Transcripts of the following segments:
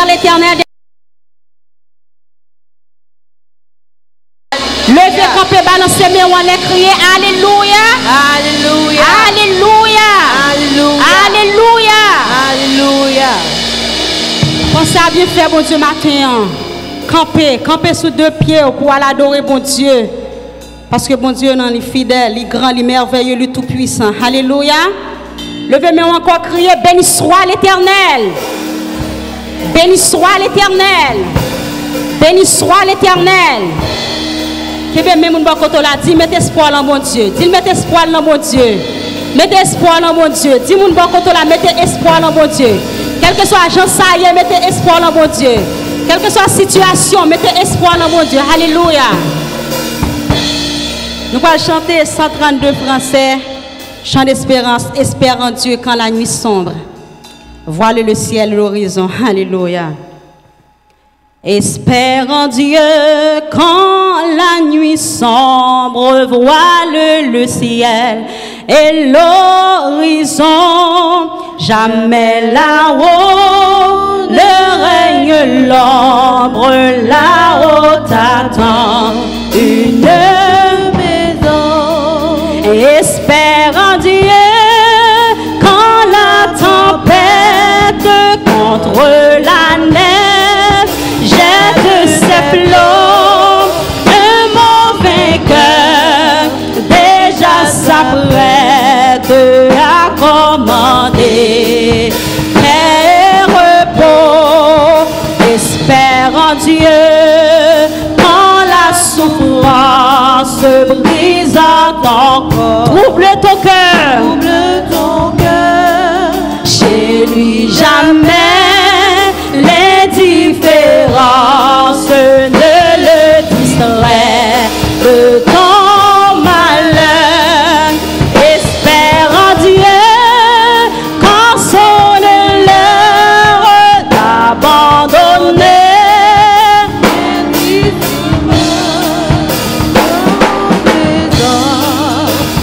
vers l'Éternel. Levez, campez, balancez, mais on allait crier Alléluia. Alléluia. Alléluia. Alléluia. Alléluia. Alléluia. Pensez à bien faire, bon Dieu, matin. Camper sur deux pieds pour aller adorer bon Dieu. Parce que bon Dieu est fidèle, il est grand, il est merveilleux, il est tout puissant. Alléluia. Levez-moi encore crier, béni soit l'Éternel. Béni soit l'Éternel. Béni soit l'Éternel. Que bien même mon côté là, dis mettez espoir dans mon Dieu. Dis mettez espoir dans mon Dieu. Mettez espoir dans mon Dieu. Dis mon côté là, mettez espoir dans mon Dieu. Quel que soit l'agent ça y est, mettez espoir dans mon Dieu. Quelle que soit la situation, mettez espoir dans mon Dieu. Alléluia. Nous allons chanter 132 français. Chant d'espérance, espère en Dieu quand la nuit sombre. Voile le ciel, l'horizon. Alléluia. Espère en Dieu quand la nuit sombre, voile le ciel et l'horizon. Jamais là-haut ne règne l'ombre, là-haut t'attend une maison. Espère en Dieu quand la tempête contre la neige jette ses flots, mon vainqueur déjà s'apprête à commander. Paix, repos, espère en Dieu quand la souffrance brise ton corps. Trouble ton cœur, chez lui jamais l'indifférence ne le distrait de ton malheur. Espère en Dieu quand sonne l'heure d'abandonner.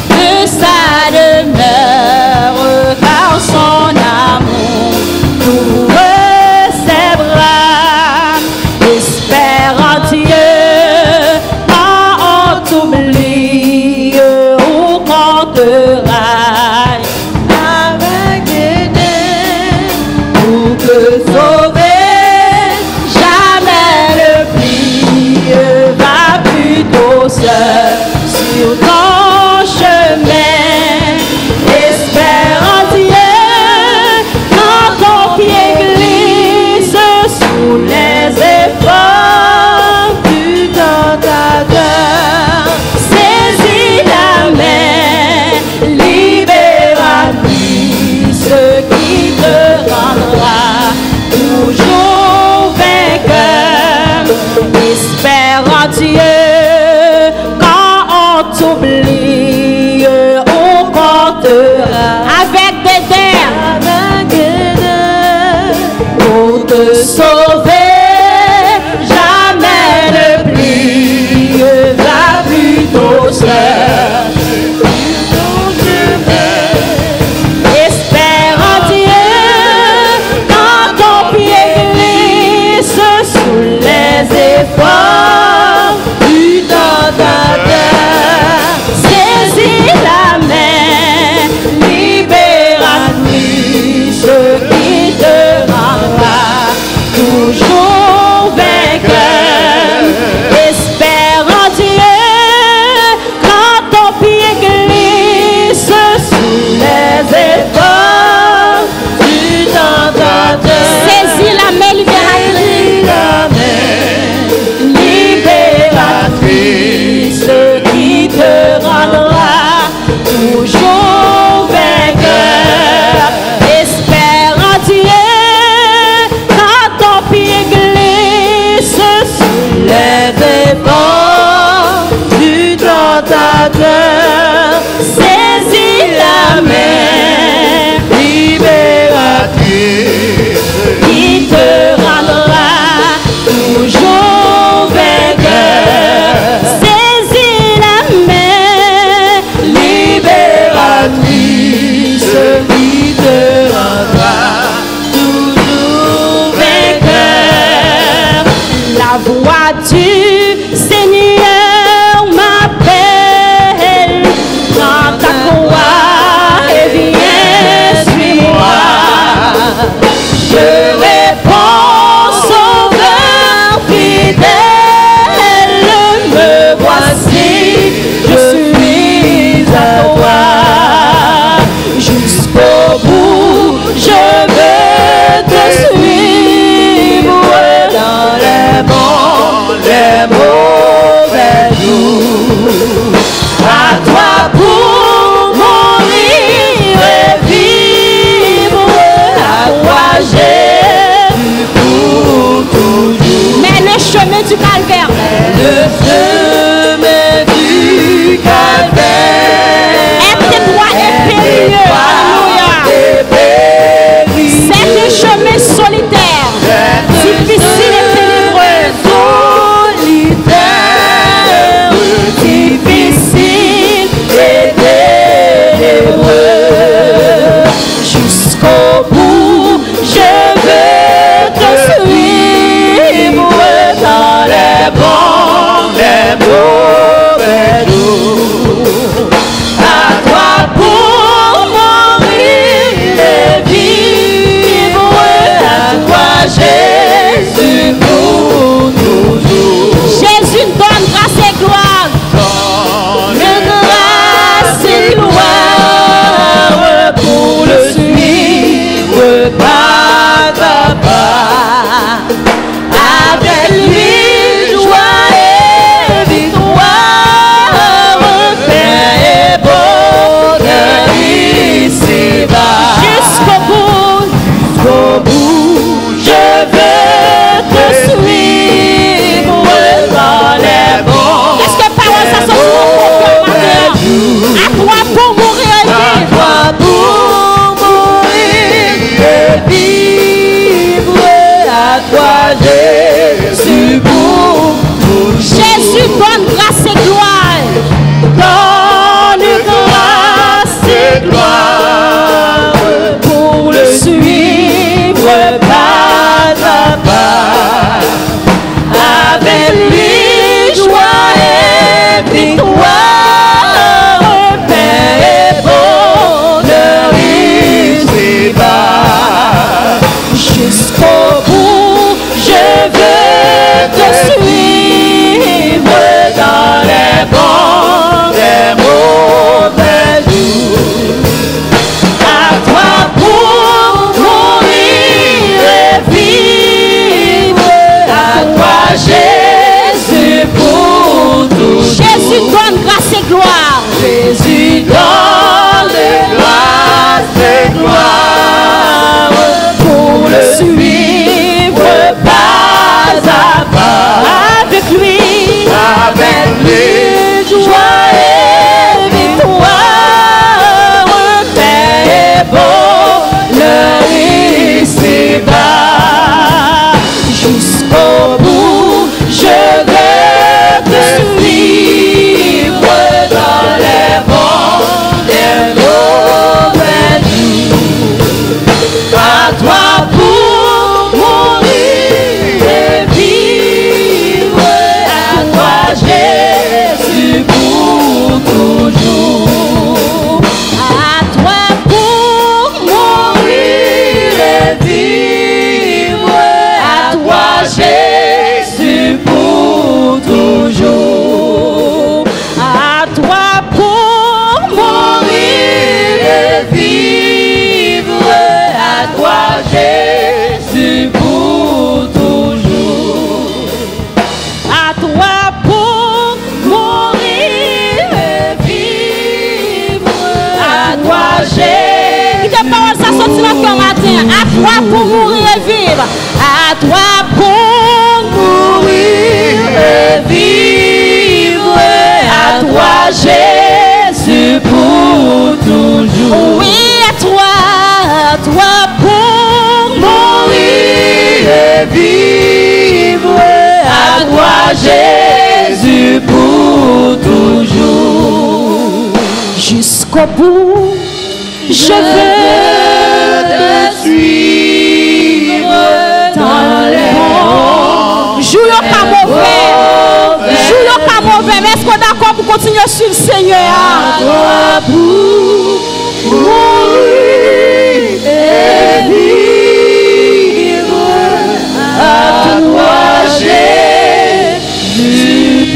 De sa demeure, car son amour nous ses bras. Espère en Dieu quand on t'oublie ou qu'on te raille avec Éden pour te sauver. Jamais le pli va plutôt seul sur ton chemin. Espère en Dieu quand ton pied glisse sous les efforts du tentateur. Saisis la main, libératrice qui te rendra toujours vainqueur. Espère en Dieu quand on t'oublie ou qu'on te avec des pour te sauver. Jamais le pli va plutôt seul. Espère en Dieu quand ton pied glisse sous les efforts du tentateur. Saisis la main, libératrice qui te rendra toujours voix du Seigneur m'appelle. Prends ta croix et viens, suis-moi. Je réponds, Sauveur fidèle, me voici, je suis à toi. Jusqu'au bout, je veux te suivre dans les bons, les mauvais jours. À toi pour mourir et vivre, à toi Jésus pour toujours. Mais le chemin du calvaire, le chemin du calvaire est étroit et périlleux. C'est un chemin solitaire, difficile et ténébreux. Solitaire, difficile et ténébreux. Jusqu'au bout, je veux te suivre dans les bons, les mauvais jours. À toi pour mourir et vivre, à toi Jésus pour toujours. Jésus donne grâce et gloire. Donne grâce et gloire pour le suivre pas à pas. Avec lui, joie et victoire, paix et bonheur ici-bas. Jusqu'au bout, je veux te suivre dans les bons. Qu'est-ce que parole ça sort sur mon cœur maintenant? À toi pour mourir et vivre. À toi pour mourir et vivre. À toi Jésus pour toujours. Jésus donne grâce et gloire. Donne grâce et gloire pour le suivre pas à pas. Avec lui, joie et victoire, paix et bonheur ici-bas. Jusqu'au bout, je veux te suivre dans les bons, les mauvais jours. À toi pour mourir et vivre, à toi Jésus pour toujours. Jésus donne grâce et gloire. Jésus donne grâce et gloire pour le suivre pas à pas. Avec lui, joie et victoire, paix et bonheur ici-bas. Jusqu'au bout, je veux te suivre dans les bons, les mauvais jours. À toi pour mourir et vivre, à toi Jésus pour toujours. À toi pour mourir et vivre, à toi Jésus pour toujours. À toi pour mourir et vivre, à toi Jésus pour toujours. À toi pour mourir et vivre, à toi Jésus. Qui te parle ça sorti dans ton matin. À toi pour mourir et vivre. À toi pour mourir et vivre, à toi Jésus pour toujours. Oui, à toi pour mourir et vivre, à toi Jésus pour toujours. Jusqu'au bout, je veux te suivre dans les bons jours. yo ka mauvais. Jour yo ka mauvais. Mais est-ce qu'on est d'accord pour continuer sur le Seigneur? Mourir et vivre à toi, Jésus,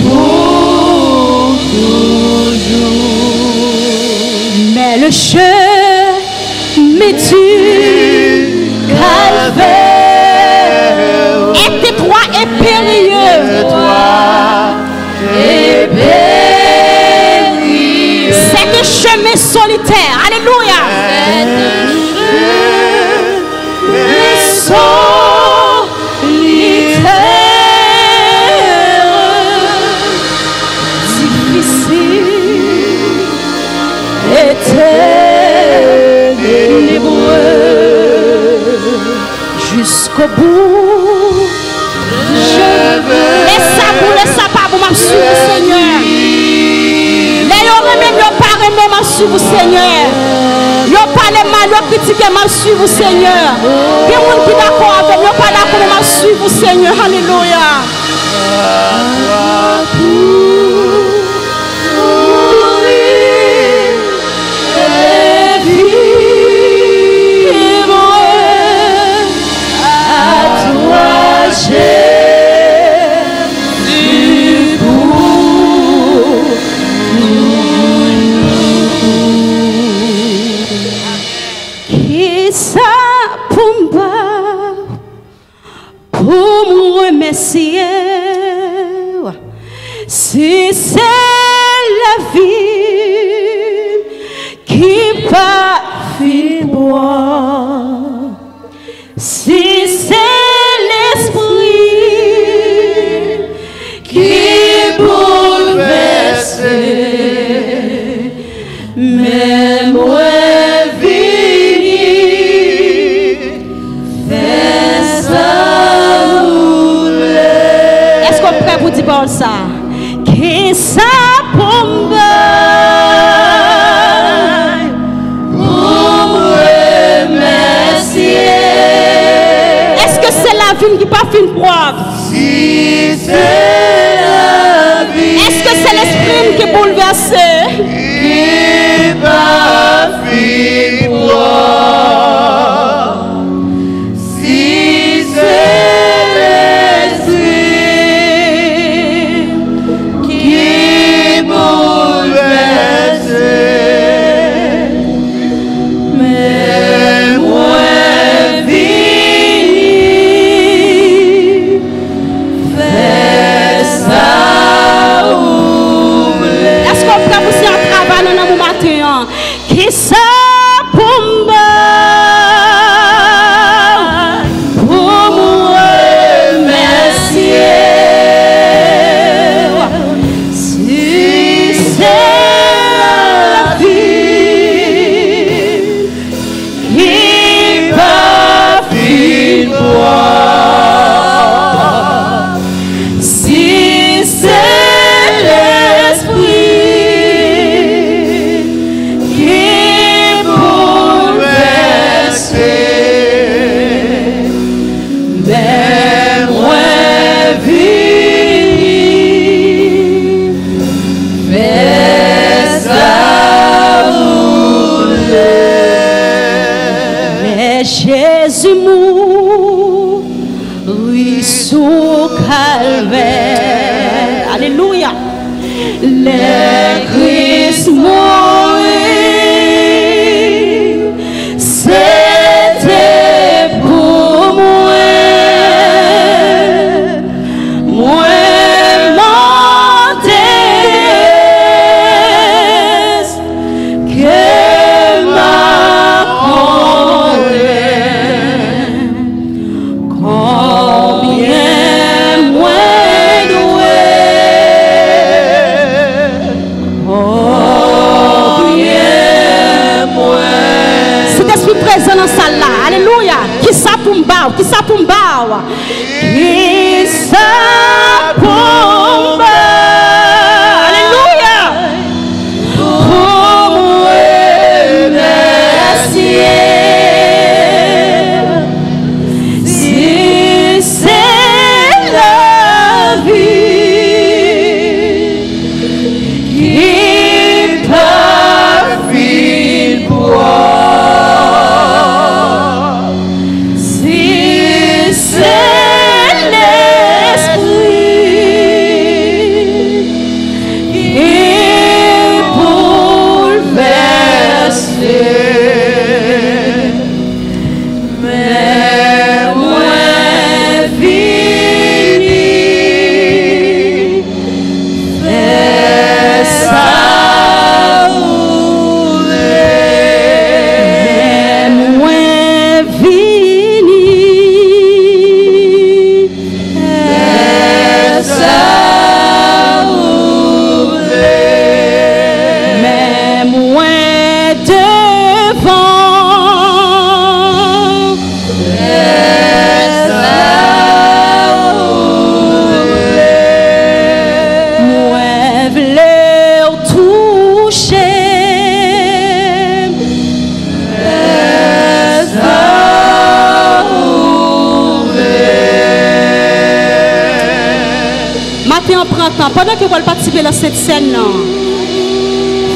pour toujours. Mais le chemin du calvaire est étroit et périlleux. C'est un chemin solitaire. Alléluia. Jusqu'au bout, je veux. Laisse ça pas pour m'assurer, Seigneur. Les hommes même ne pas remettre m'assurer, Seigneur. Ils parlent mal, ils critiquent m'assurer, Seigneur. Il y a des gens qui sont d'accord avec moi, pas d'accord avec m'assurer, Seigneur. Alléluia. Si c'est la vie qui parfume bois, si c'est l'esprit qui bouleverse, mais moi vini, fais ça. Est-ce qu'on est prêt pour dire par ça? Qui ça pombe pour remercier. Est-ce que c'est la vie qui pas fait propre? Si c'est la vie. Est-ce que c'est l'esprit qui est bouleversé? Qui pas fait propre. Si c'est l'esprit qui bouleverse, mais moi vini, fais ça oublier. Est-ce qu'on peut aussi en travail dans mon matin? Qui ça pombe pour me remercier? Si c'est la vie qui parfume bois, si c'est l'esprit qui bouleverse, mais moi vini, fais ça rouler. Mais Jésus mourit sous calvaire. Alléluia. Le Christ mourit, c'était pour moi. Moi modeste que ma condamne. Combien moins doué, combien moins. Cet esprit présent dans la salle là, alléluia. Qui ça pour m'bao, qui ça pour m'bao, qui ça pour m'bao, alléluia. Pour me remercier. Si c'est la matin en printemps, pendant que vous allez participer dans cette scène,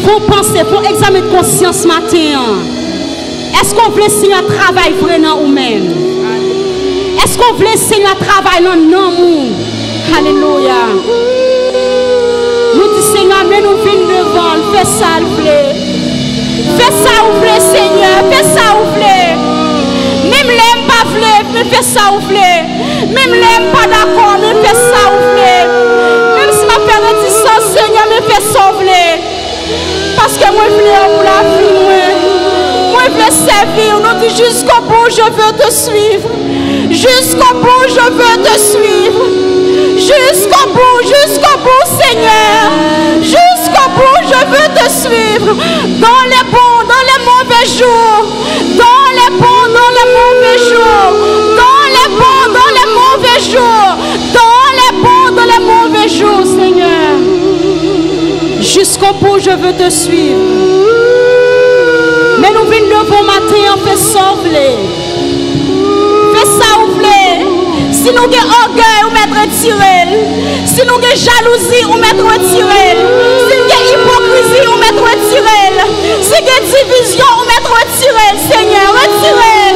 faut penser, faut examiner de conscience matin. Est-ce qu'on veut Seigneur travail vraiment ou même? Est-ce qu'on veut Seigneur travail dans l'amour? Alléluia. Nous disons Seigneur, mais nous venons devant, fais ça, vous voulez. Fais ça, vous voulez, Seigneur, fais ça, vous voulez. Même l'aime pas voulez, mais fais ça, vous voulez. Même l'aime pas d'accord, mais fais ça, vous voulez. Même si ma père dit ça, Seigneur, mais fais ça, vous voulez. Parce que moi, je voulais pour la vie, moi, je veux servir. Nous dit jusqu'au bout, je veux te suivre. Jusqu'au bout, je veux te suivre. Jusqu'au bout, Seigneur. Jusqu'au bout, je veux te suivre. Dans les bons, dans les mauvais jours. Dans les bons, dans les mauvais jours. Dans les bons, dans les mauvais jours. Dans les bons, dans les mauvais jours, Seigneur. Jusqu'au bout, je veux te suivre. Mais nous venons le bon matin, on fait sauver. Fais ça, vous voulez. Si nous avons orgueil, on met retiré. Si nous avons jalousie, on met retiré. Si nous avons hypocrisie, on met retiré. Si nous avons division, on met retiré. Seigneur, retirez.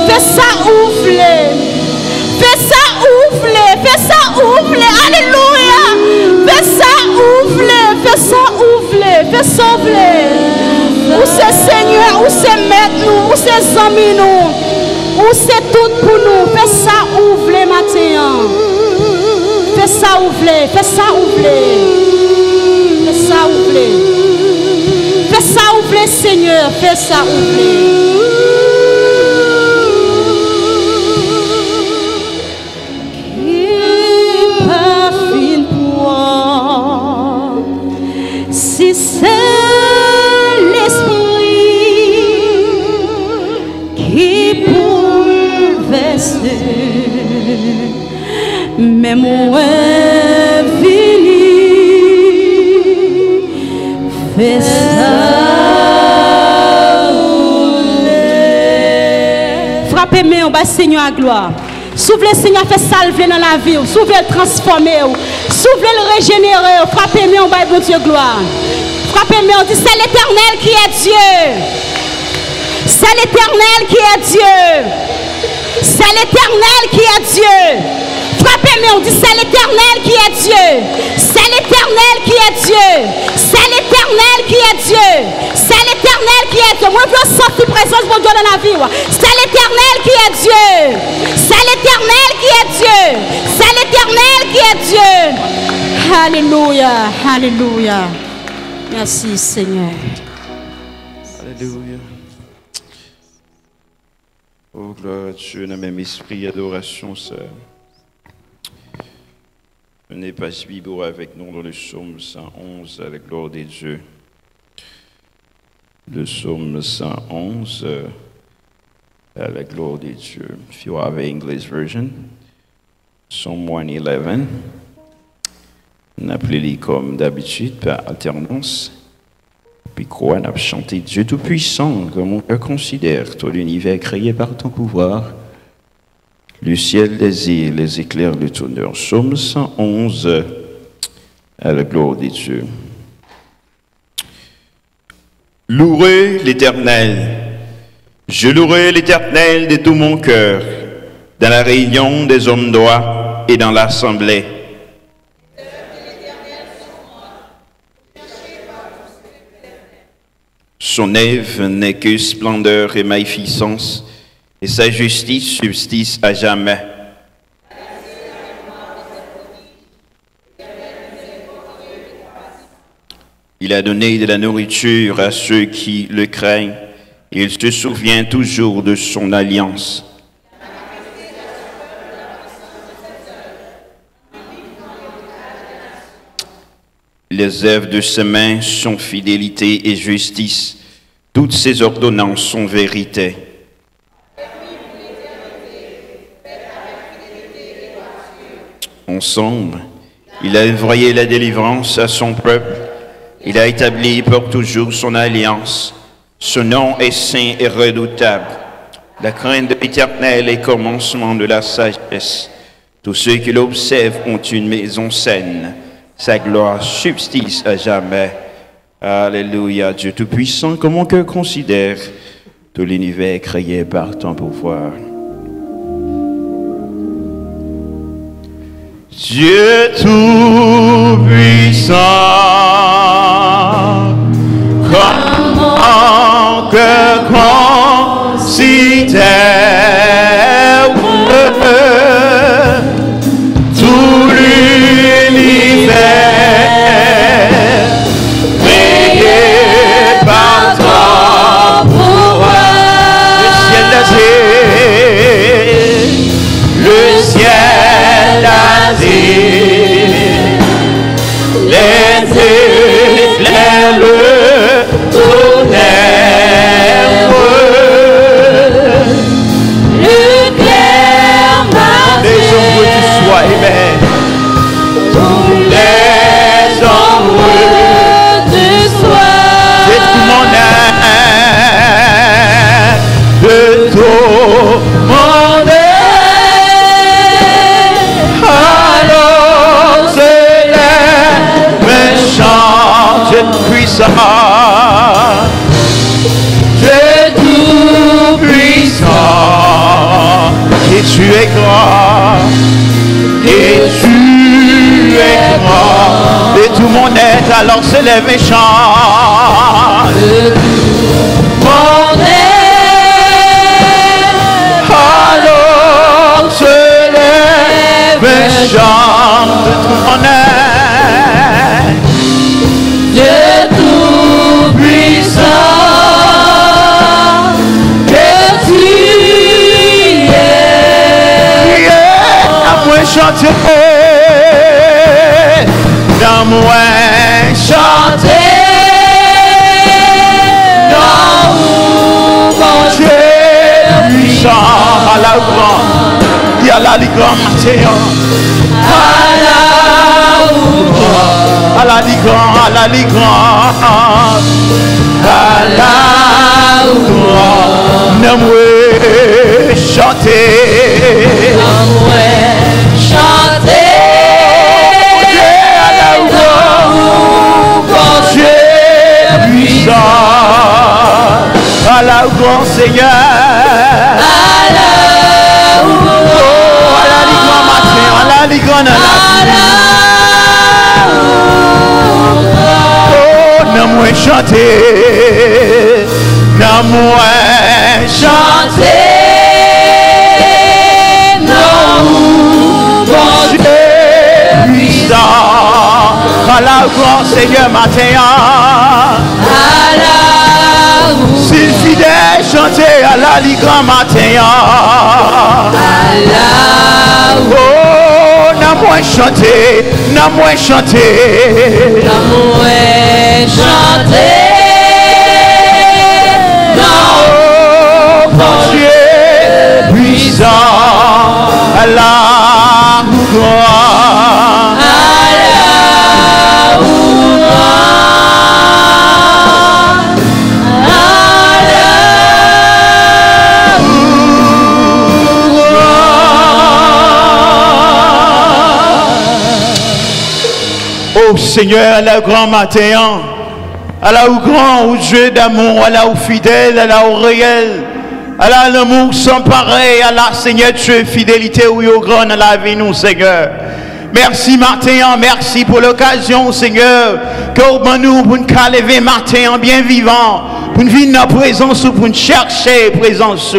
Fais ça, ouvre. Fais ça, ouvre. Fais ça, ouvre. Alléluia. Fais ça, ouvre. Fais ça, ouvre. Fais ça, ouvre. Où c'est Seigneur, où c'est maître nous, où c'est amis nous. Où c'est tout pour nous. Fais ça ouvre matin. Fais ça ouvre. Fais ça ouvre. Fais ça ouvre. Fais ça ouvre, Seigneur. Fais ça ouvre. Qui pas fin pour si c'est l'esprit qui mais moi fini fais ça frappez moi on bat Seigneur à gloire s'ouvre le Seigneur fait salver dans la vie s'ouvre le transformer s'ouvre le régénérer frappez moi on bat bon Dieu gloire frappez moi on dit c'est l'Éternel qui est Dieu. C'est l'Éternel qui est Dieu. C'est l'Éternel qui est Dieu. Frappez-moi, on dit c'est l'Éternel qui est Dieu. C'est l'Éternel qui est Dieu. C'est l'Éternel qui est Dieu. C'est l'Éternel qui est Dieu. Moi, je veux sentir présence de Dieu dans la vie. C'est l'Éternel qui est Dieu. C'est l'Éternel qui est Dieu. C'est l'Éternel qui est Dieu. Alléluia. Alléluia. Merci, Seigneur. Alléluia. Oh, gloire à Dieu, dans le même esprit, adoration, sœur. Venez passer Bible avec nous dans le psaume 111, à la gloire de Dieu. Le psaume 111, à la gloire de Dieu. If you have an English version, Psalm 111. On appelé comme d'habitude par alternance. Puis quoi, on a chanté Dieu Tout-Puissant, comme on le considère, toi l'univers créé par ton pouvoir, le ciel, les îles, les éclairs de ton heure. Psaume 111, à la gloire de Dieu. Louez l'Éternel, je louerai l'Éternel de tout mon cœur, dans la réunion des hommes droits et dans l'assemblée. Son œuvre n'est que splendeur et magnificence, et sa justice subsiste à jamais. Il a donné de la nourriture à ceux qui le craignent, et il se souvient toujours de son alliance. Les œuvres de ses mains sont fidélité et justice. Toutes ses ordonnances sont vérité. Ensemble, il a envoyé la délivrance à son peuple. Il a établi pour toujours son alliance. Son nom est saint et redoutable. La crainte de l'Éternel est le commencement de la sagesse. Tous ceux qui l'observent ont une maison saine. Sa gloire subsiste à jamais. Alléluia, Dieu Tout-Puissant, que mon cœur considère tout l'univers créé par ton pouvoir. Dieu Tout-Puissant, comme mon cœur considère tout l'univers créé par ton pouvoir. Le ciel d'Asie, les éclairs, le tonnerre, Le clair matin, les ombres du soir, amen. tous les ombres du soir, C'est tout mon âme, de tout mon âme. Alors c'est les méchants, Dieu puissant, Dieu tout-puissant, et tu es grand, et tu es grand, et tout mon être, alors c'est les méchants. mon aide, Alors c'est les méchants de tout mon être. Dieu tout-puissant, que tu es. À moi chanter, dans moi chanter, Dans mon Dieu puissant, à la grande, il y a la grande matin, à la grande, à la grande, à la grande, dans moi chanter. À la grand Seigneur, à la ligrande matin, à la ligrande oh, non moi chanter, non moi chanter, non mon Dieu puissant, à la grand Seigneur matin. S'il fidèle chanter à la ligrande matin. Oh, n'a moins chanter, n'a moins chanter. Oh, mon Dieu puissant, à la gloire. Oh Seigneur, à la grand matin, à la grand, au Dieu d'amour, à la au fidèle, à la au réel, à la l'amour sans pareil, à la Seigneur Dieu, fidélité ou au grand à la vie nous Seigneur. Merci matin, merci pour l'occasion Seigneur, que nous pour nous lever matin bien vivant, pour nous venir dans la présence ou pour nous chercher présence.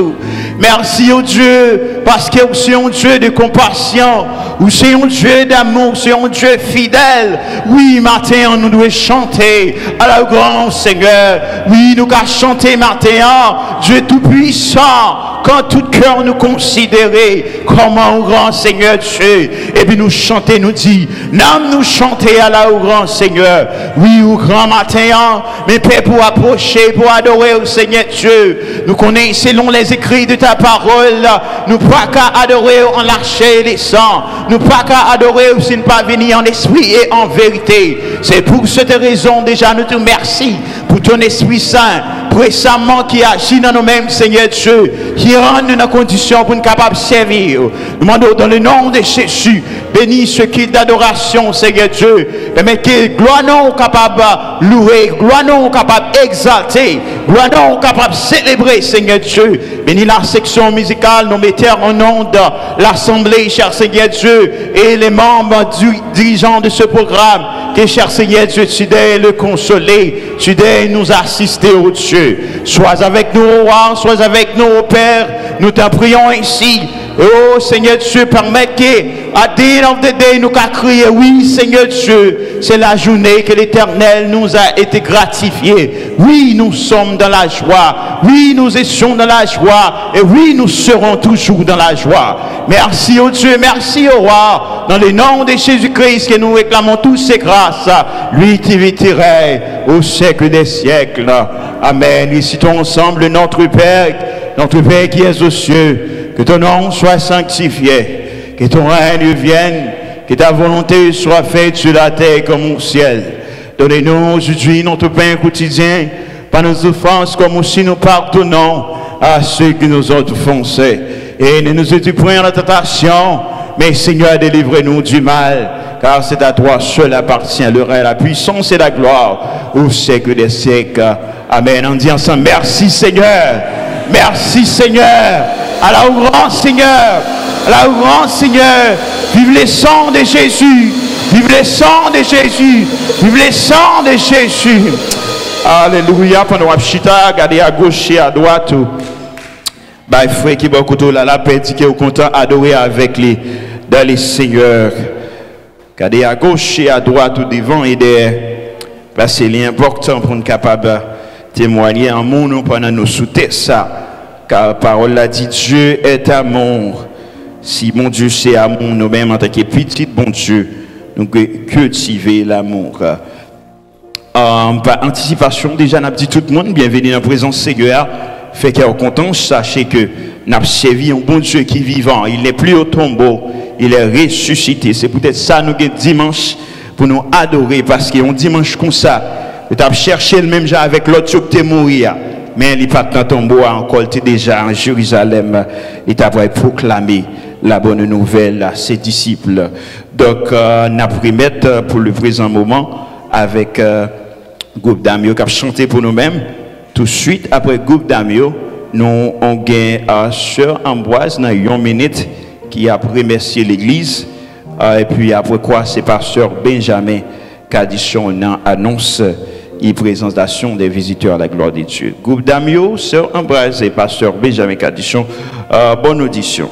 Merci au Dieu, parce que vous êtes un Dieu de compassion, vous êtes un Dieu d'amour, vous êtes un Dieu fidèle. Oui, matin, nous devons chanter à la grande Seigneur. Oui, nous devons chanter matin, Dieu tout-puissant, quand tout cœur nous considérer comme un grand Seigneur Dieu. Et puis nous chanter, nous dit, nous chanter à la grand Seigneur. Oui, au grand matin, mais Père, pour approcher, pour adorer au Seigneur Dieu. Nous connaissons selon les écrits de ta parole, nous pas qu'à adorer en lâcher les sangs, nous pas qu'à adorer s'il ne pas venir en esprit et en vérité. C'est pour cette raison déjà nous te remercions pour ton Esprit Saint, récemment qui agit dans nous-mêmes, Seigneur Dieu, qui rend nous dans condition pour nous capables de servir. Nous demandons dans le nom de Jésus, bénis ce qui est d'adoration, Seigneur Dieu. Mais que gloire nous capable de louer, gloire nous capable d'exalter, gloire nous capable de célébrer, Seigneur Dieu. Bénis la section musicale, nous mettons en nom de l'Assemblée, cher Seigneur Dieu, et les membres dirigeants de ce programme. Que, cher Seigneur Dieu, tu dois le consoler, tu dois nous assister, au Dieu. Sois avec nous, au roi, sois avec nous, au Père. Nous t'en prions ici. Oh Seigneur Dieu, permets que, à the end of the day, nous qu'à crier, oui Seigneur Dieu, c'est la journée que l'Éternel nous a été gratifié. Oui, nous sommes dans la joie. Oui, nous étions dans la joie. Et oui, nous serons toujours dans la joie. Merci au Dieu, merci au roi. Dans le nom de Jésus-Christ que nous réclamons tous ces grâces. Lui qui vitirait au siècle des siècles. Amen. Nous citons ensemble notre Père qui est aux cieux. Que ton nom soit sanctifié, que ton règne vienne, que ta volonté soit faite sur la terre comme au ciel. Donnez-nous aujourd'hui notre pain quotidien, par nos offenses comme aussi nous pardonnons à ceux qui nous ont offensés. Et ne nous éduque point à la tentation, mais Seigneur, délivrez-nous du mal, car c'est à toi seul appartient le règne, la puissance et la gloire au siècle des siècles. Amen. On dit ensemble, merci Seigneur, merci Seigneur. À la grand Seigneur, à la grand Seigneur, vive les sangs de Jésus, vive les sangs de Jésus, vive les sangs de Jésus. Alléluia, pendant que chita, regardez à gauche et à droite. Bah, frère qui va côté là, la paix qui est content adorer avec les dans les seigneurs. Regardez à gauche et à droite, ou devant et derrière. Parce que c'est important pour nous capables de témoigner en monde pendant nos sous-têtes ça. Car la parole a dit, Dieu est amour. Si mon Dieu c'est amour, nous-mêmes en tant que petit bon Dieu, nous cultiver l'amour. Par anticipation, déjà, nous avons dit tout le monde, bienvenue dans la présence Seigneur. Fait qu'au content, sachez que nous avons servi un bon Dieu qui est vivant. Il n'est plus au tombeau, il est ressuscité. C'est peut-être ça, nous avons dimanche pour nous adorer, parce qu'un dimanche comme ça, nous avons cherché le même genre avec l'autre qui est mort. Mais il n'est pas dans ton bois encore, il était déjà en Jérusalem. Il t'a proclamé la bonne nouvelle à ses disciples. Donc, nous avons mettre pour le présent moment avec groupe d'Amio qui a chanté pour nous-mêmes. Tout de suite, après groupe d'Amio, nous avons gagné Sœur Ambroise dans une minute qui a remercié l'église. Et puis après quoi, c'est Pasteur Benjamin qui a dit son annonce et présentation des visiteurs à la gloire de Dieu. Groupe d'Amio, Sœur Ambroise et Pasteur Benjamin Cadichon, bonne audition.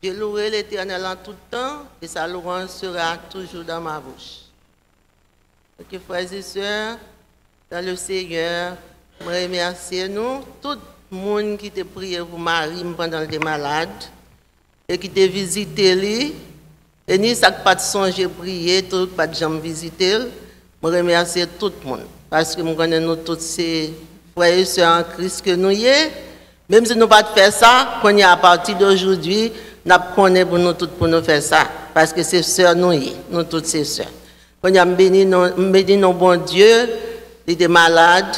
Je louerai l'Éternel en tout temps et sa louange sera toujours dans ma bouche. Ok, frères et sœurs, dans le Seigneur, je remercie nous, tout le monde qui t'a prié pour Marie pendant qu'elle était malade et qui t'a visité lui, et ni ça pas de songer prier, tout pas de jamais visiter. Je remercie tout le monde parce que nous connaissons tous ces frères et sœurs en Christ que nous y est. Même si nous pas faire ça, qu'on y a à partir d'aujourd'hui, nous connaissons pour nous tous pour nous faire ça parce que c'est sœurs nous y, nous toutes ces sœurs. Quand y a béni nos bon Dieu, il était malade,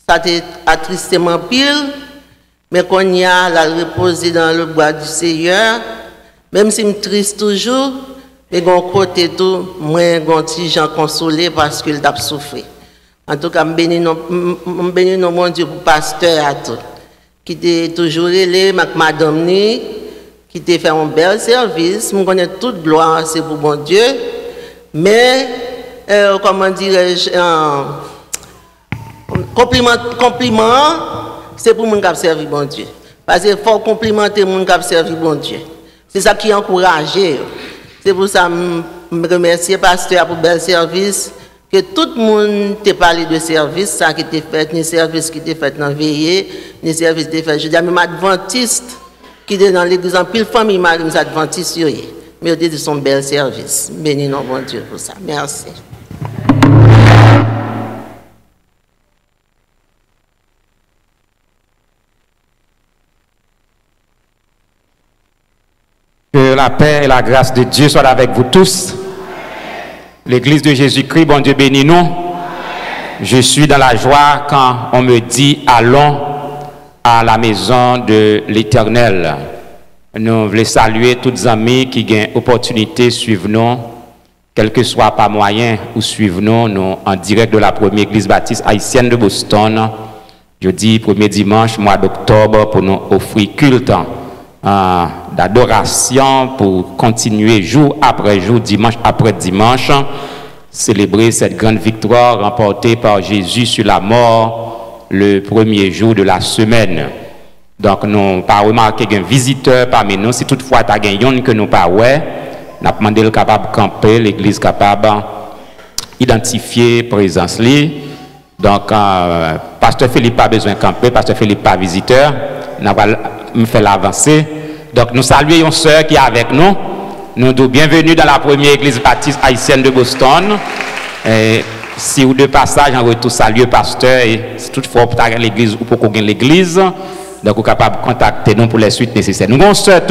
ça a tristement pile, mais quand y a la reposer dans le bois du Seigneur, même si je suis triste toujours, mais d'un côté tout, moi, je suis gens consolé parce qu'il a souffert. En tout cas, je bénis nos bon Dieu pour pasteur à tout, qui était toujours élé, madame ni, qui t'a fait un bel service. Je connais toute gloire, c'est pour bon Dieu. Mais, comment dirais-je, compliment, c'est pour mon qui a servi bon Dieu. Parce qu'il faut complimenter mon qui a servi bon Dieu. C'est ça qui encourage. C'est pour ça que je remercie le pasteur pour le bel service. Que tout le monde t'a parlé de service, ça qui était fait, ni service qui était fait dans la veillée, ni service qui était fait. Je dis à mes adventistes qui étaient dans l'église, en pile famille, mes adventistes, mais au de son bel service. Béni non bon Dieu pour ça. Merci. Que la paix et la grâce de Dieu soient avec vous tous. L'Église de Jésus-Christ, bon Dieu bénis nous. Je suis dans la joie quand on me dit allons à la maison de l'Éternel. Nous voulons saluer tous les amis qui ont opportunité de suivre nous, quel que soit par moyen ou suivre nous en direct de la première Église baptiste haïtienne de Boston. Jeudi, premier dimanche, mois d'octobre, pour nous offrir culte d'adoration pour continuer jour après jour, dimanche après dimanche, célébrer cette grande victoire remportée par Jésus sur la mort le premier jour de la semaine. Donc, nous n'avons pas remarqué qu'un visiteur parmi nous, si toutefois tu as gagné que nous pas ouais, nous avons demandé le capable de camper, l'église capable d'identifier présence li. Donc, pasteur Philippe pas besoin de camper, pasteur Philippe pas visiteur, nous allons me faire l'avancée. Donc, nous saluons une sœur qui est avec nous. Nous sommes bienvenus dans la première église baptiste haïtienne de Boston. Et si vous de passage, on retour saluer pasteur et si toutefois vous avez l'église ou pour qu'on gagne l'église, donc vous êtes capable de contacter nous pour les suites nécessaires. Nous avons une sœur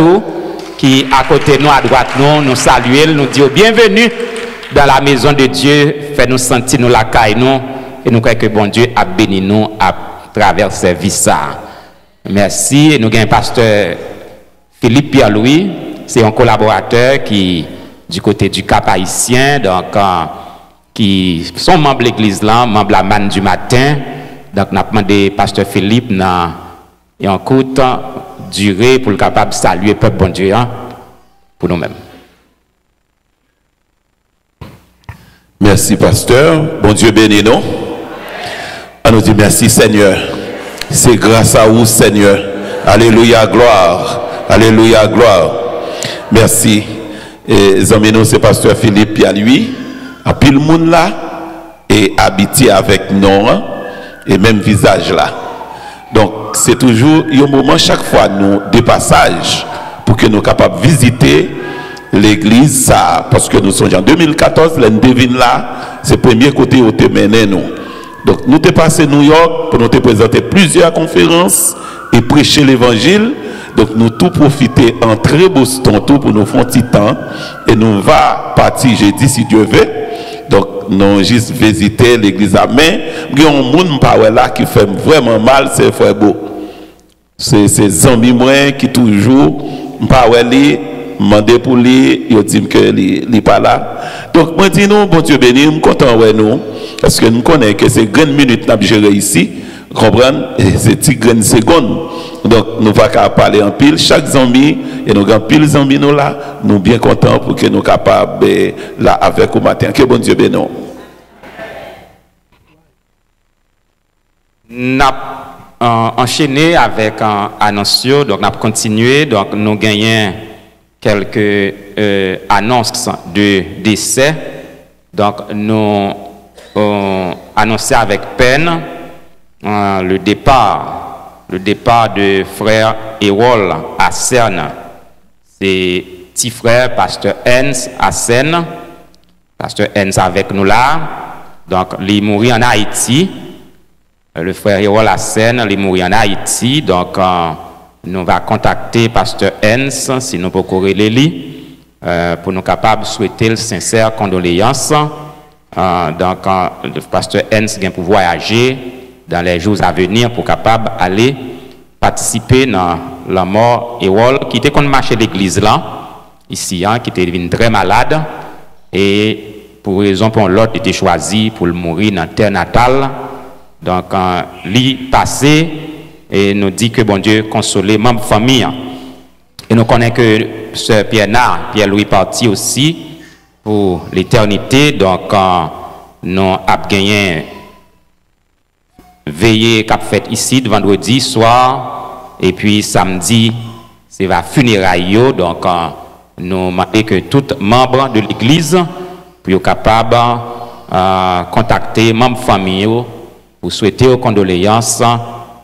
qui à côté de nous, à droite nous saluer, nous dit bienvenue dans la maison de Dieu, fait nous sentir nous la caille nous et nous croyons que bon Dieu a béni nous à travers ce service. Merci. Et nous avons un pasteur Philippe Pierre-Louis, c'est un collaborateur qui du côté du Cap haïtien, donc qui sont membres de l'église là, membres de la manne du matin. Donc nous avons demandé pasteur Philippe et en courte durée pour le capable de saluer le peuple bon Dieu pour nous-mêmes. Merci pasteur, bon Dieu béni nous. On nous dit merci Seigneur. C'est grâce à vous Seigneur. Alléluia, gloire. Alléluia, gloire. Merci. Et nous c'est pasteur Philippe et à lui, à pile monde là et habité avec nous et même visage là. Donc c'est toujours un moment chaque fois nous des passages pour que nous soyons capables de visiter l'église ça parce que nous sommes en 2014 l'année devine là c'est le premier côté où te mené nous. Donc nous sommes passé à New York pour nous te présenter plusieurs conférences et prêcher l'évangile. Donc nous tout profiter entrer Boston tout pour nous faire un petit temps et nous va partir jeudi si Dieu veut. Donc nous juste visiter l'église à main. Il y a un monde là qui fait vraiment mal, c'est frère beau. C'est amis moi qui toujours pas li demander pour lui, il dit que il pas là. Donc moi dis nous bon Dieu béni, nous content ouais nous parce que nous connaissons que c'est grande minute n'a gérer ici. Comprendre c'est petit grande seconde. Donc nous va parler en pile chaque zombie et nous avons pile zombie nous là, nous bien contents pour que nous capables là avec au matin. Que bon Dieu bénisse. Nous avons enchaîné avec un annonce, donc nous avons continué, donc nous gagnons quelques annonces de décès. Donc, nous annonçons avec peine le départ de frère Erol à Cerne. C'est petit frère, pasteur Hens à Cerne. Pasteur Hens avec nous là. Donc, il est mort en Haïti. Le frère Erol à Cerne, il est mort en Haïti. Donc, nous allons contacter pasteur Hens si nous pouvons corréler lui. Pour nous capables de souhaiter le sincère condoléances. Donc, le pasteur Hens vient pour voyager dans les jours à venir pour capable aller participer dans la mort Erol qui était qu'on marchait l'église là ici qui était devenu très malade et pour raison pour l'autre il était choisi pour le mourir dans terre natale. Donc, lui passé et nous dit que bon Dieu consoler membre famille. Et nous connaissons que Sœur Pierre-Louis parti aussi pour l'éternité. Donc, nous avons gagné veillée qu'a fait ici de vendredi soir. Et puis samedi, c'est la funéraille. Donc, nous demandons que tout membre de l'église puisse capable de contacter les membres de la famille pour souhaiter aux condoléances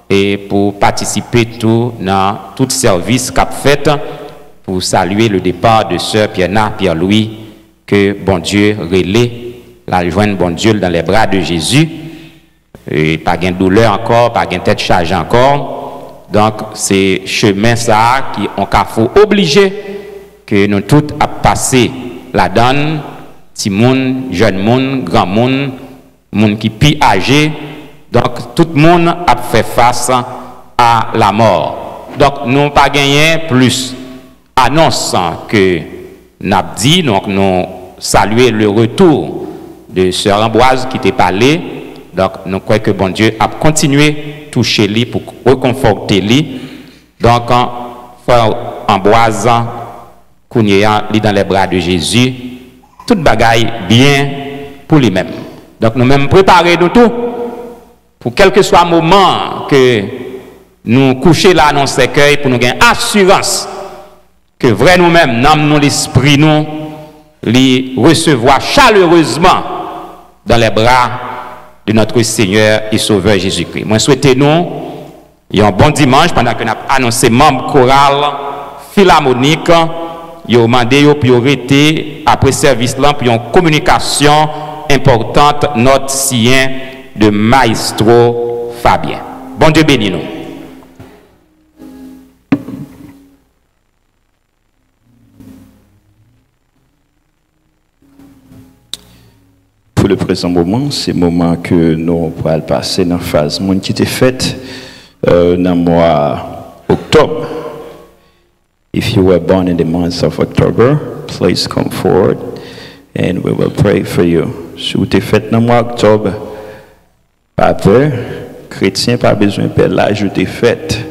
et pour participer tout dans tout service qu'a fait pour saluer le départ de Sœur Pierre-Louis, que bon Dieu relaie la joindre bon Dieu dans les bras de Jésus. Et pas de douleur encore, pas de tête chargée encore. Donc c'est chemin ça qui on faut obliger que nous tous à passer la donne, petit monde, jeune monde, grand monde, monde qui plus âgé. Donc, tout le monde a fait face à la mort. Donc, nous n'avons pas gagné plus annonce que nous avons dit. Donc, nous saluons le retour de Sœur Ambroise qui était parlé. Donc, nous croyons que bon Dieu a continué à toucher lui pour reconforter lui. Donc, Frère Ambroise, Kounia, lui dans les bras de Jésus, toute bagaille bien pour lui-même. Donc, nous-mêmes préparons nous tout. Pour quel que soit le moment que nous couchons là dans le cercueil, pour nous gagner assurance que vrai nous-mêmes, nous l'esprit, nous les recevoir chaleureusement dans les bras de notre Seigneur et Sauveur Jésus-Christ. Moi, souhaitez nous un bon dimanche pendant que nous avons annoncé membre choral philharmonique. Ils ont demandé pour arrêter après service là pour une communication importante notre sien de Maestro Fabien. Bon Dieu bénis nous. Pour le présent moment, c'est le moment que nous pourrons passer dans la phase qui était faite dans le mois d'octobre. If you were born in the month of October, please come forward and we will pray for you. Si vous êtes fait dans le mois d'octobre, pas peur, chrétien pas besoin de faire l'âge où tu es fait.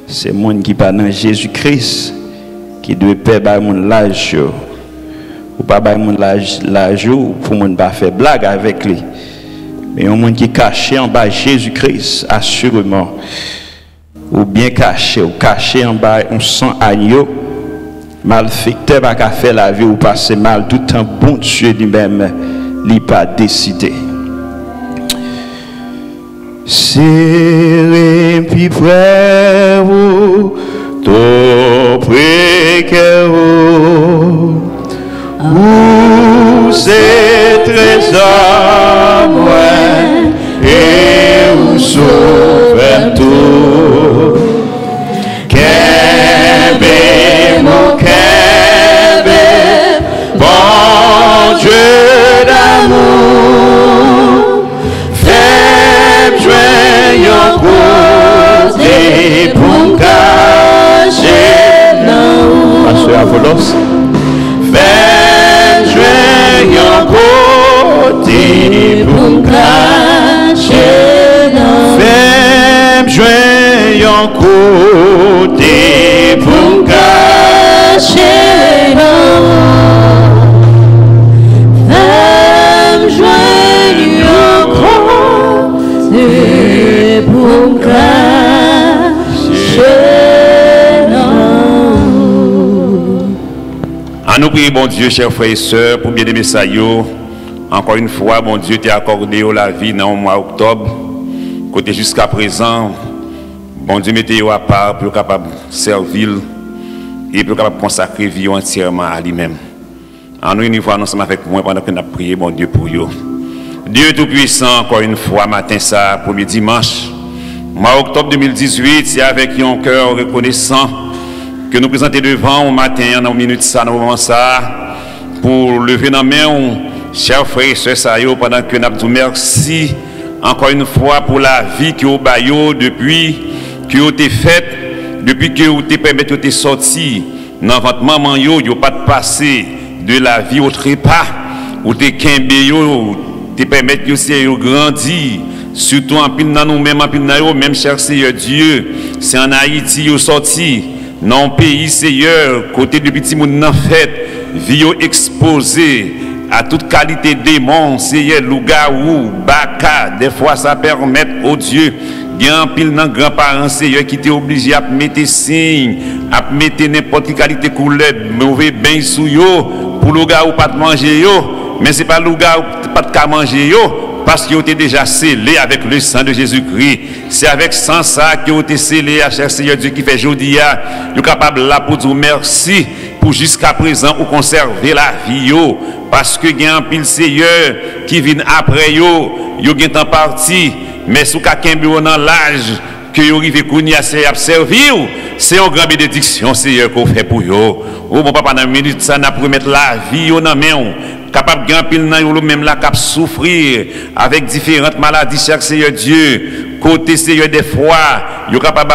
C'est le monde qui parle dans Jésus-Christ qui doit faire l'âge. Ou pas l'âge pour ne pas faire blague avec lui. Mais un monde qui est caché en bas Jésus-Christ, assurément. Ou bien caché, ou caché en bas un sang agneau. Malfecteur pas qu'à faire la vie ou passer mal tout le temps. Bon Dieu lui-même, il pas décidé. Serré puis près vous, tout près que vous, c'est trésor moi et vous sauve tout. Qu'aimez mon qu'aimez, bon Dieu d'amour. Joyeux côté pour cacher nous. Pasteur Avolos. Fais joyeux côté pour cacher nous. Fais joyeux côté pour cacher nous. Fais joyeux côté pour cacher nous. nous prions, bon Dieu, chers frères et sœurs, pour bien aimer ça. Encore une fois, bon Dieu, t'a accordé la vie dans le mois d'octobre. Côté jusqu'à présent, bon Dieu, mettez à part pour capable de servir et pour capable de consacrer vie entièrement à lui-même. En nous, nous ensemble avec moi pendant que nous prions, bon Dieu, pour vous. Dieu Tout-Puissant, encore une fois, matin, ça, premier dimanche, mois octobre 2018, c'est avec un cœur reconnaissant que nous présentons devant au matin, dans une minute, ça, dans le moment, ça, pour lever dans la main, chers frères et sœurs, ça, pendant que nous disons merci encore une fois pour la vie que vous avez depuis que vous avez fait, depuis que vous avez permis de sortir dans votre maman, vous n'avez pas de passer de la vie au trépas, vous avez permis de grandir, surtout en pile dans nous-mêmes, en pile dans nous, même cher Seigneur Dieu, c'est en Haïti, vous sorti dans le pays, Seigneur, côté de petit monde en fait, vie exposée à toute qualité de démons, Seigneur, loup-garou, baka, des fois ça permet au Dieu, il y a un pile de grands-parents, Seigneur, qui étaient obligés à mettre signes, à mettre n'importe quelle qualité couleur, mauvais bain sous yo, pour loup-garou pas de manger yo, mais c'est pas loup-garou pas de manger yo, parce qu'ils ont été déjà scellés avec le sang de Jésus-Christ. C'est avec sang ça qu'ils ont été scellés à cher Seigneur Dieu qui fait aujourd'hui, nous capable là pour dire merci pour jusqu'à présent ou conserver la vie yo, parce que il y a un pile Seigneur qui vient après yo gen en partie, mais sous quelqu'un dans l'âge que yo rive kounya c'est à servir, c'est une grande bénédiction Seigneur qu'on fait pour yo. Oh mon papa dans minute ça n'a pour mettre la vie yo dans main capable grand pile nan yo même là cap souffrir avec différentes maladies cher Seigneur Dieu, côté Seigneur des fois yo capable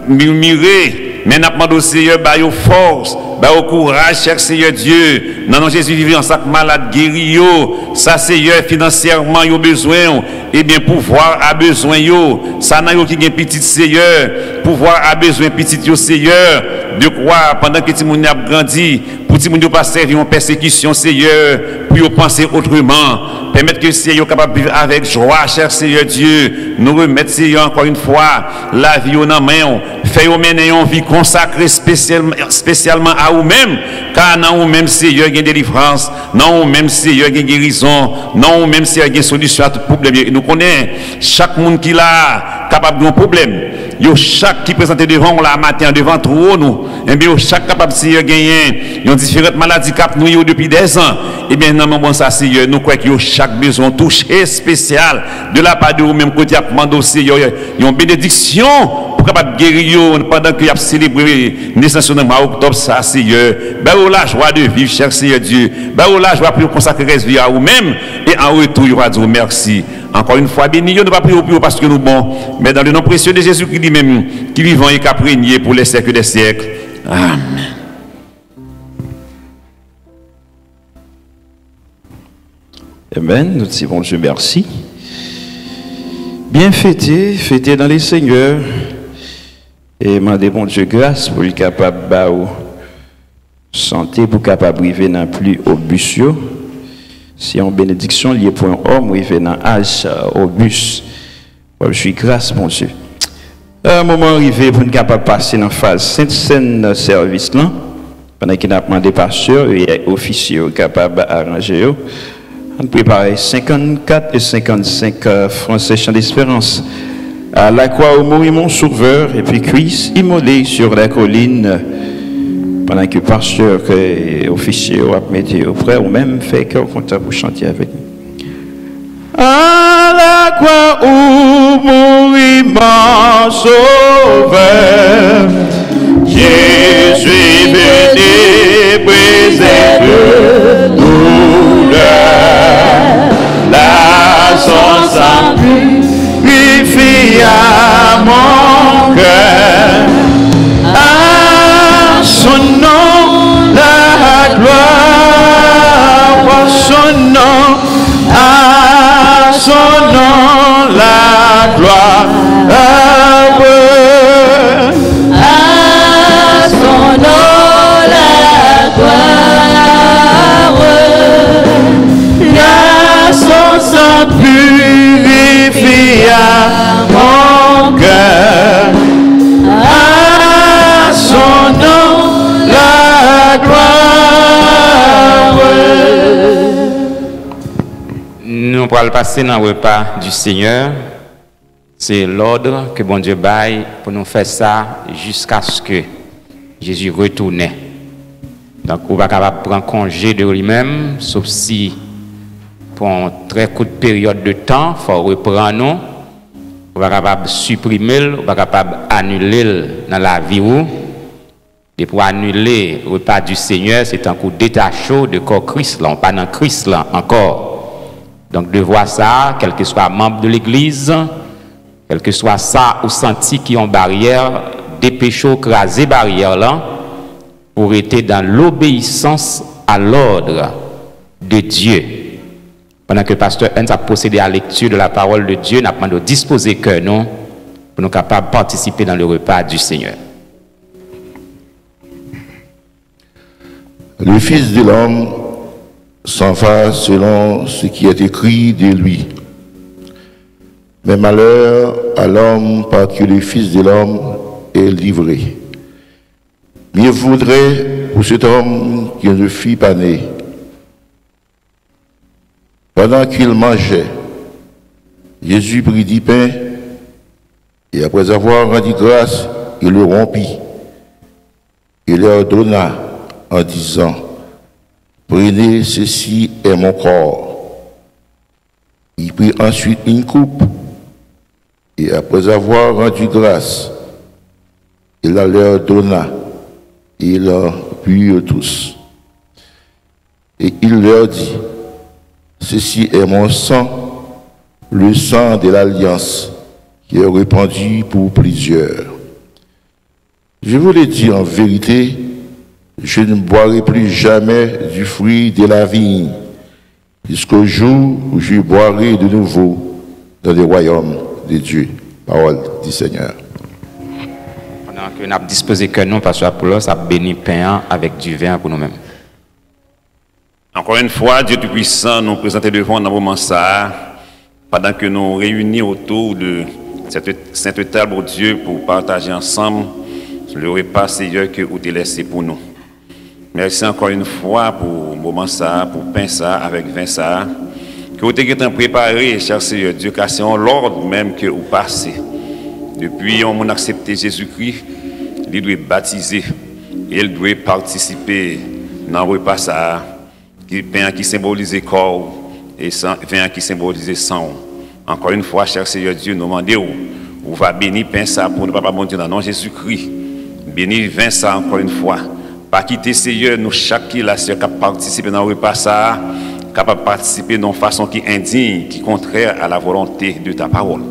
murmurer, mais n'a demandé au Seigneur ba yo force, ba au courage cher Seigneur Dieu, non Jésus vivant en sac malade guéri yo, ça Seigneur financièrement yo besoin, et bien pouvoir a besoin yo, ça nan yo qui gen petit Seigneur, pouvoir a besoin petit yo Seigneur, de quoi pendant que ti moun a grandi, pour ti moun yo pas servir en persécution Seigneur, pour yo penser autrement, permettre que Seigneur capable vivre avec joie cher Seigneur Dieu, nous remettre Seigneur encore une fois la vie au nan main, fait yo mener une vie consacrée spécialement à vous-même, car dans vous-même Seigneur il y a délivrance, dans vous-même Seigneur il y a guérison, dans vous-même Seigneur il y a solution à tout problème. Et nous connaissons chaque monde qui l'a capable d'un problème. Yo chaque qui présente devant la matin devant trop nous, et bien chaque capable Seigneur gagner, ils ont différentes maladies cap nous depuis des ans. Et bien non bon ça Seigneur, nous croyons que chaque besoin touché spécial de la part de vous même côté à demander Seigneur, une bénédiction pour capable guérir pendant que y a célébré naissance de mois octobre ça Seigneur. Ben la joie de vivre cher Seigneur Dieu. Ben la joie pour consacrer vie à vous-même et en retour il va dire merci. Encore une fois, béni, nous ne pas prier pour parce que nous bons, mais dans le nom précieux de Jésus-Christ lui-même, qui vivant et qui a régné pour les siècles des siècles. Amen. Amen. Nous disons bon Dieu merci. Bien fêté dans les Seigneurs. Et demandez bon Dieu grâce pour être capable de santé, pour capable de vivre dans plus au bus. Si en bénédiction liée pour un homme, il vient dans l'âge au bus. Je suis grâce, mon Dieu. Un moment arrivé pour nous capable passer dans la phase Sainte-Seine service là, pendant qu'il a demandé pasteur et officier capable d'arranger. On prépare 54 et 55 français chant d'espérance. À la croix où mourit mon sauveur et puis Christ immolé sur la colline. Pendant que pasteur et officier a mis auprès, ou même fait cœur content pour chanter avec nous. À la croix où mourit mon sauveur, Jésus venu briser de douleur, la son sang purifie à mon cœur. Son nom, la gloire, à son nom, à son nom, la gloire, à son nom, la gloire, à son sang purifie à mon cœur. À son nom, la gloire. va passer dans le repas du Seigneur. C'est l'ordre que bon Dieu baille pour nous faire ça jusqu'à ce que Jésus retourne. Donc, on va capable prendre congé de lui-même, sauf si pour une très courte période de temps, il faut reprendre nous. On va capable supprimer, on va capable annuler dans la vie. Et pour annuler le repas du Seigneur, c'est un coup détaché de corps Christ, là, on pas dans Christ là encore. Donc, de voir ça, quel que soit membre de l'Église, quel que soit ça ou senti qui ont barrière, dépêchez craser barrière là, pour être dans l'obéissance à l'ordre de Dieu. Pendant que le pasteur Hans a procédé à la lecture de la parole de Dieu, n'a pas de disposer cœur nous pour nous capables de participer dans le repas du Seigneur. Le Fils de l'homme s'en va selon ce qui est écrit de lui. Mais malheur à l'homme par qui le Fils de l'homme est livré. Mieux vaudrait pour cet homme qu'il ne fût pas né. Pendant qu'il mangeait, Jésus prit du pain et après avoir rendu grâce, il le rompit et leur donna en disant, prenez, ceci est mon corps. Il prit ensuite une coupe et après avoir rendu grâce, il la leur donna et ils en burent tous. Et il leur dit, ceci est mon sang, le sang de l'alliance qui est répandu pour plusieurs. Je vous le dis en vérité, je ne boirai plus jamais du fruit de la vigne, jusqu'au jour où je boirai de nouveau dans le royaume de Dieu. Parole du Seigneur. Pendant que nous avons disposé que nous, Pasteur Apollos, a béni pain avec du vin pour nous-mêmes. Encore une fois, Dieu Tout-Puissant nous présente devant dans le moment ça, pendant que nous réunis autour de cette sainte table au Dieu pour partager ensemble le repas Seigneur que vous avez laissé pour nous. Merci encore une fois pour le moment ça, pour pain ça, avec vin ça, que vous avez préparé, cher Seigneur Dieu, car c'est en l'ordre même que vous passez. Depuis qu'on a accepté Jésus-Christ, il doit baptiser, il doit participer dans le repas ça, pain qui symbolise le corps et vin qui symbolise le sang. Encore une fois, cher Seigneur Dieu, nous demandons où va bénir pain ça pour ne pas monter dans le nom de Jésus-Christ. Bénir vin ça encore une fois. Pas quitter Seigneur, nous chaque qui là, capable de participer dans le repas ça, capable de participer d'une façon qui est indigne, qui est contraire à la volonté de ta parole.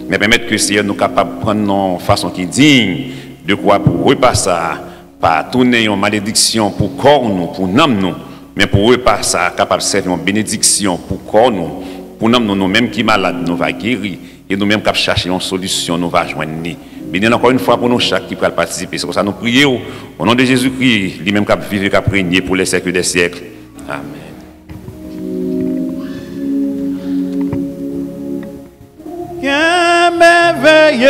Mais permettre que Seigneur nous capable de prendre une façon qui est digne de quoi pour repas ça, pas tourner une malédiction pour corps nous, pour nous, mais pour repas ça, capable de servir une bénédiction pour corps nous, pour nous mêmes qui malades, nous va guérir, et nous mêmes qui chercher une solution, nous va joindre. Bénis encore une fois pour nous chaque qui peut participer. C'est pour ça que nous prions au nom de Jésus-Christ, lui-même qui a vécu, qui a régné pour les siècles des siècles. Amen. Qu'un merveilleux,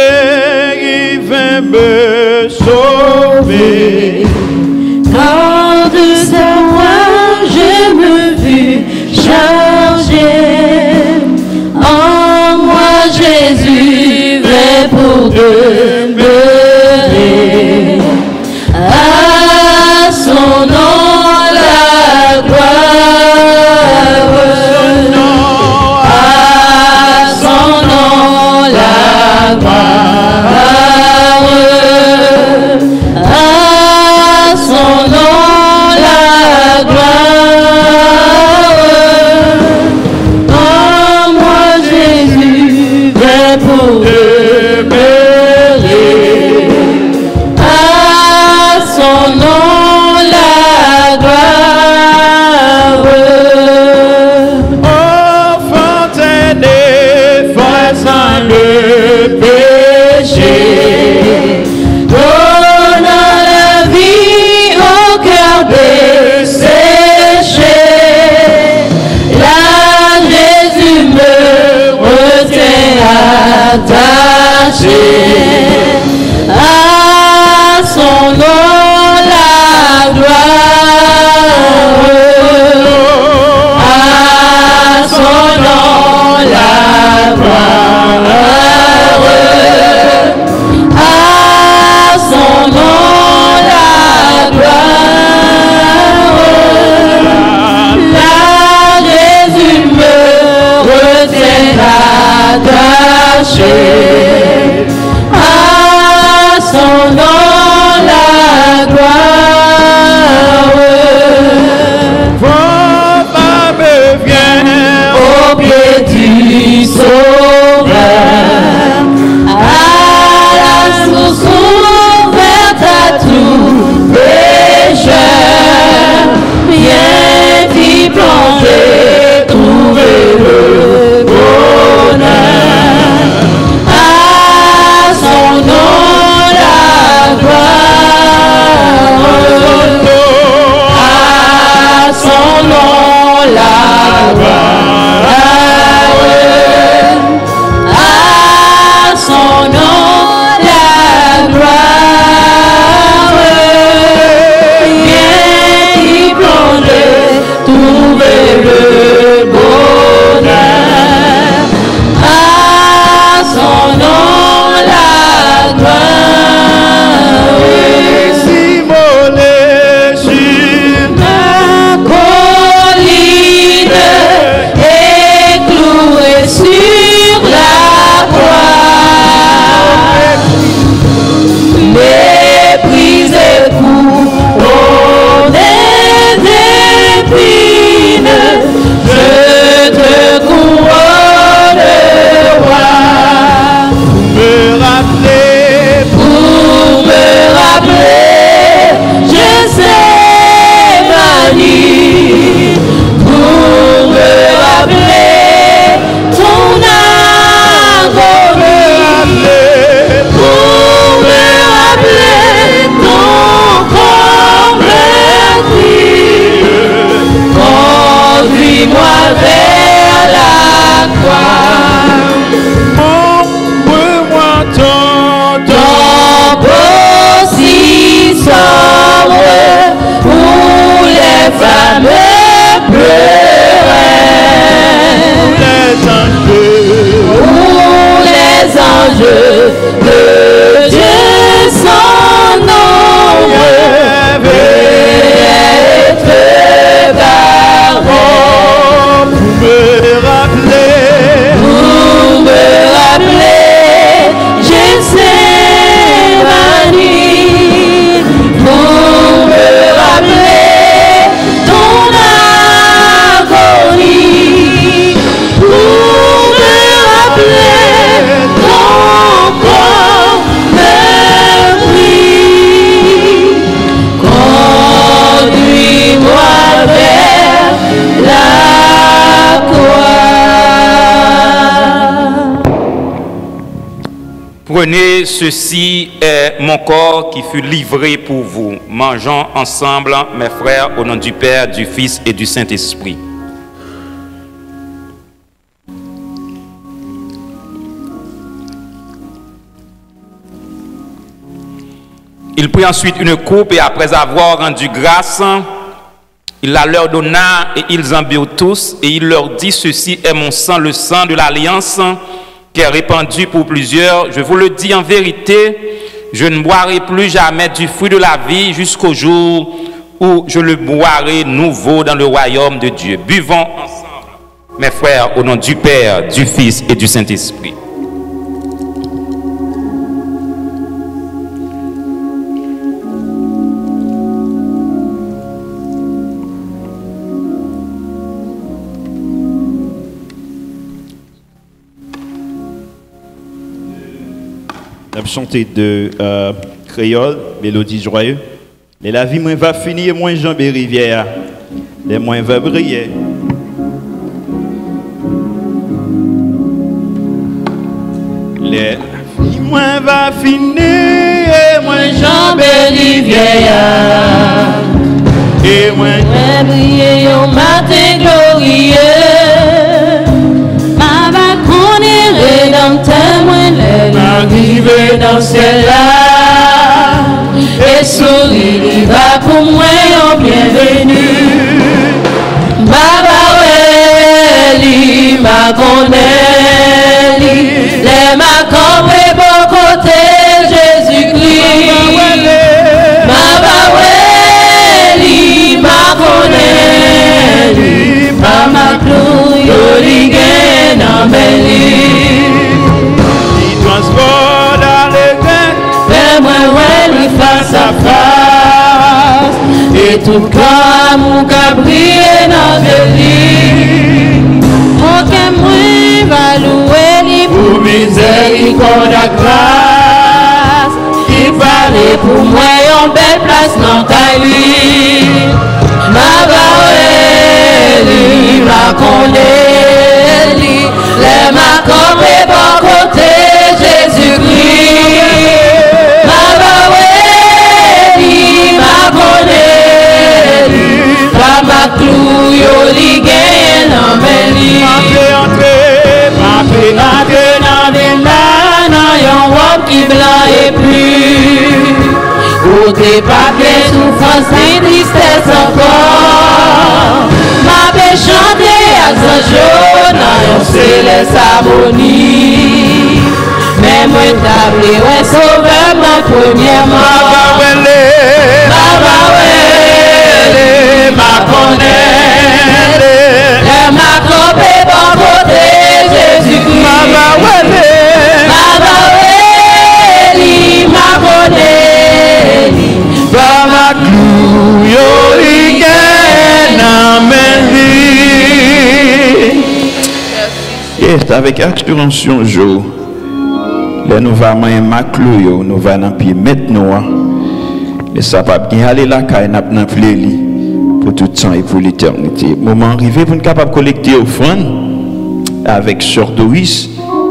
il vint me sauver. Quand de sa voix je me vis charger, en moi Jésus vint pour demeurer. À son nom la gloire, à son nom la gloire, à son nom la gloire. En moi Jésus vint pour demeurer. à son nom la gloire. Papa me vient Au pied du Sauveur, à la source ouverte à tout pécheur, bien d'y plonger, trouver le bonheur. À son nom la gloire, à son nom la gloire, à son nom la gloire. Viens y plonger, trouver le bonheur. À son nom la gloire. s'immoler sur La colline est clouée sur la croix. Méprisé, couronné d'épines, je te couronne roi. me rappeler Pour me rappeler, je sais manie. Pour me rappeler ton agonie. Pour me rappeler ton converti. Conduis-moi vers la croix. montre-moi ton Ton beau si sombre où les femmes pleuraient, les anges où les anges de Dieu sont nombreux et te gardent. me rappeler Pour me rappeler, je sais manie. Pour me rappeler ton agonie. Pour me rappeler ton corps meurtri. Conduis-moi vers la croix. Prenez, ceci est mon corps qui fut livré pour vous. Mangeons ensemble, mes frères, au nom du Père, du Fils et du Saint-Esprit. Il prit ensuite une coupe et après avoir rendu grâce, il la leur donna et ils en burent tous et il leur dit: ceci est mon sang, le sang de l'alliance qui est répandu pour plusieurs. Je vous le dis en vérité, je ne boirai plus jamais du fruit de la vie jusqu'au jour où je le boirai nouveau dans le royaume de Dieu. Buvons ensemble, mes frères, au nom du Père, du Fils et du Saint-Esprit. On a chanté de créole, mélodie joyeuse. Mais la vie moins va finir, moins jambes et rivières. Les moins va briller. Les vie moins va finir, moins jambes et rivières. Et moins briller au matin glorieux. Ma va connaître dans témoin l'arrivée dans celle-là. Et souris, il va pour moi en bienvenue. Baba Weli, ma connaît, les ma compris bon côté Jésus-Christ. Baba Weli, ma connaît, Mama Clou, Yoligen, Amélie. Et tout comme ou cabrier dans le lit. Aucun bruit va louer les pour miséricorde à grâce. Il fallait pour moi en belle place dans ta vie. Ma baoueli, ma condéli, les ma campé par côté Jésus-Christ. Ma baoueli, ma condéli, pas ma clou, yo li gagne dans mes lits. Ma paix entre dans des là, dans yon robe qui blanc et plus. Où t'es pas bien souffrance et tristesse encore. Ma paix chanter à Zanjo, dans yon céleste harmonie. Mais moi t'appelé, ouais, sauveur, ma première mort. Ma condamné, ma campé par côté Jésus-Christ. Ma baoueli, ma condamné, par ma clou, yo li gagne dans mes vies. Yes, avec assurance jour. Là nous va manger ma clou, nous va dans pied maintenant. Mais ça va bien aller là quand n'a pas pleli pour tout temps et pour l'éternité. Moment arrivé pour nous capable collecter offrande avec Sœur Doris,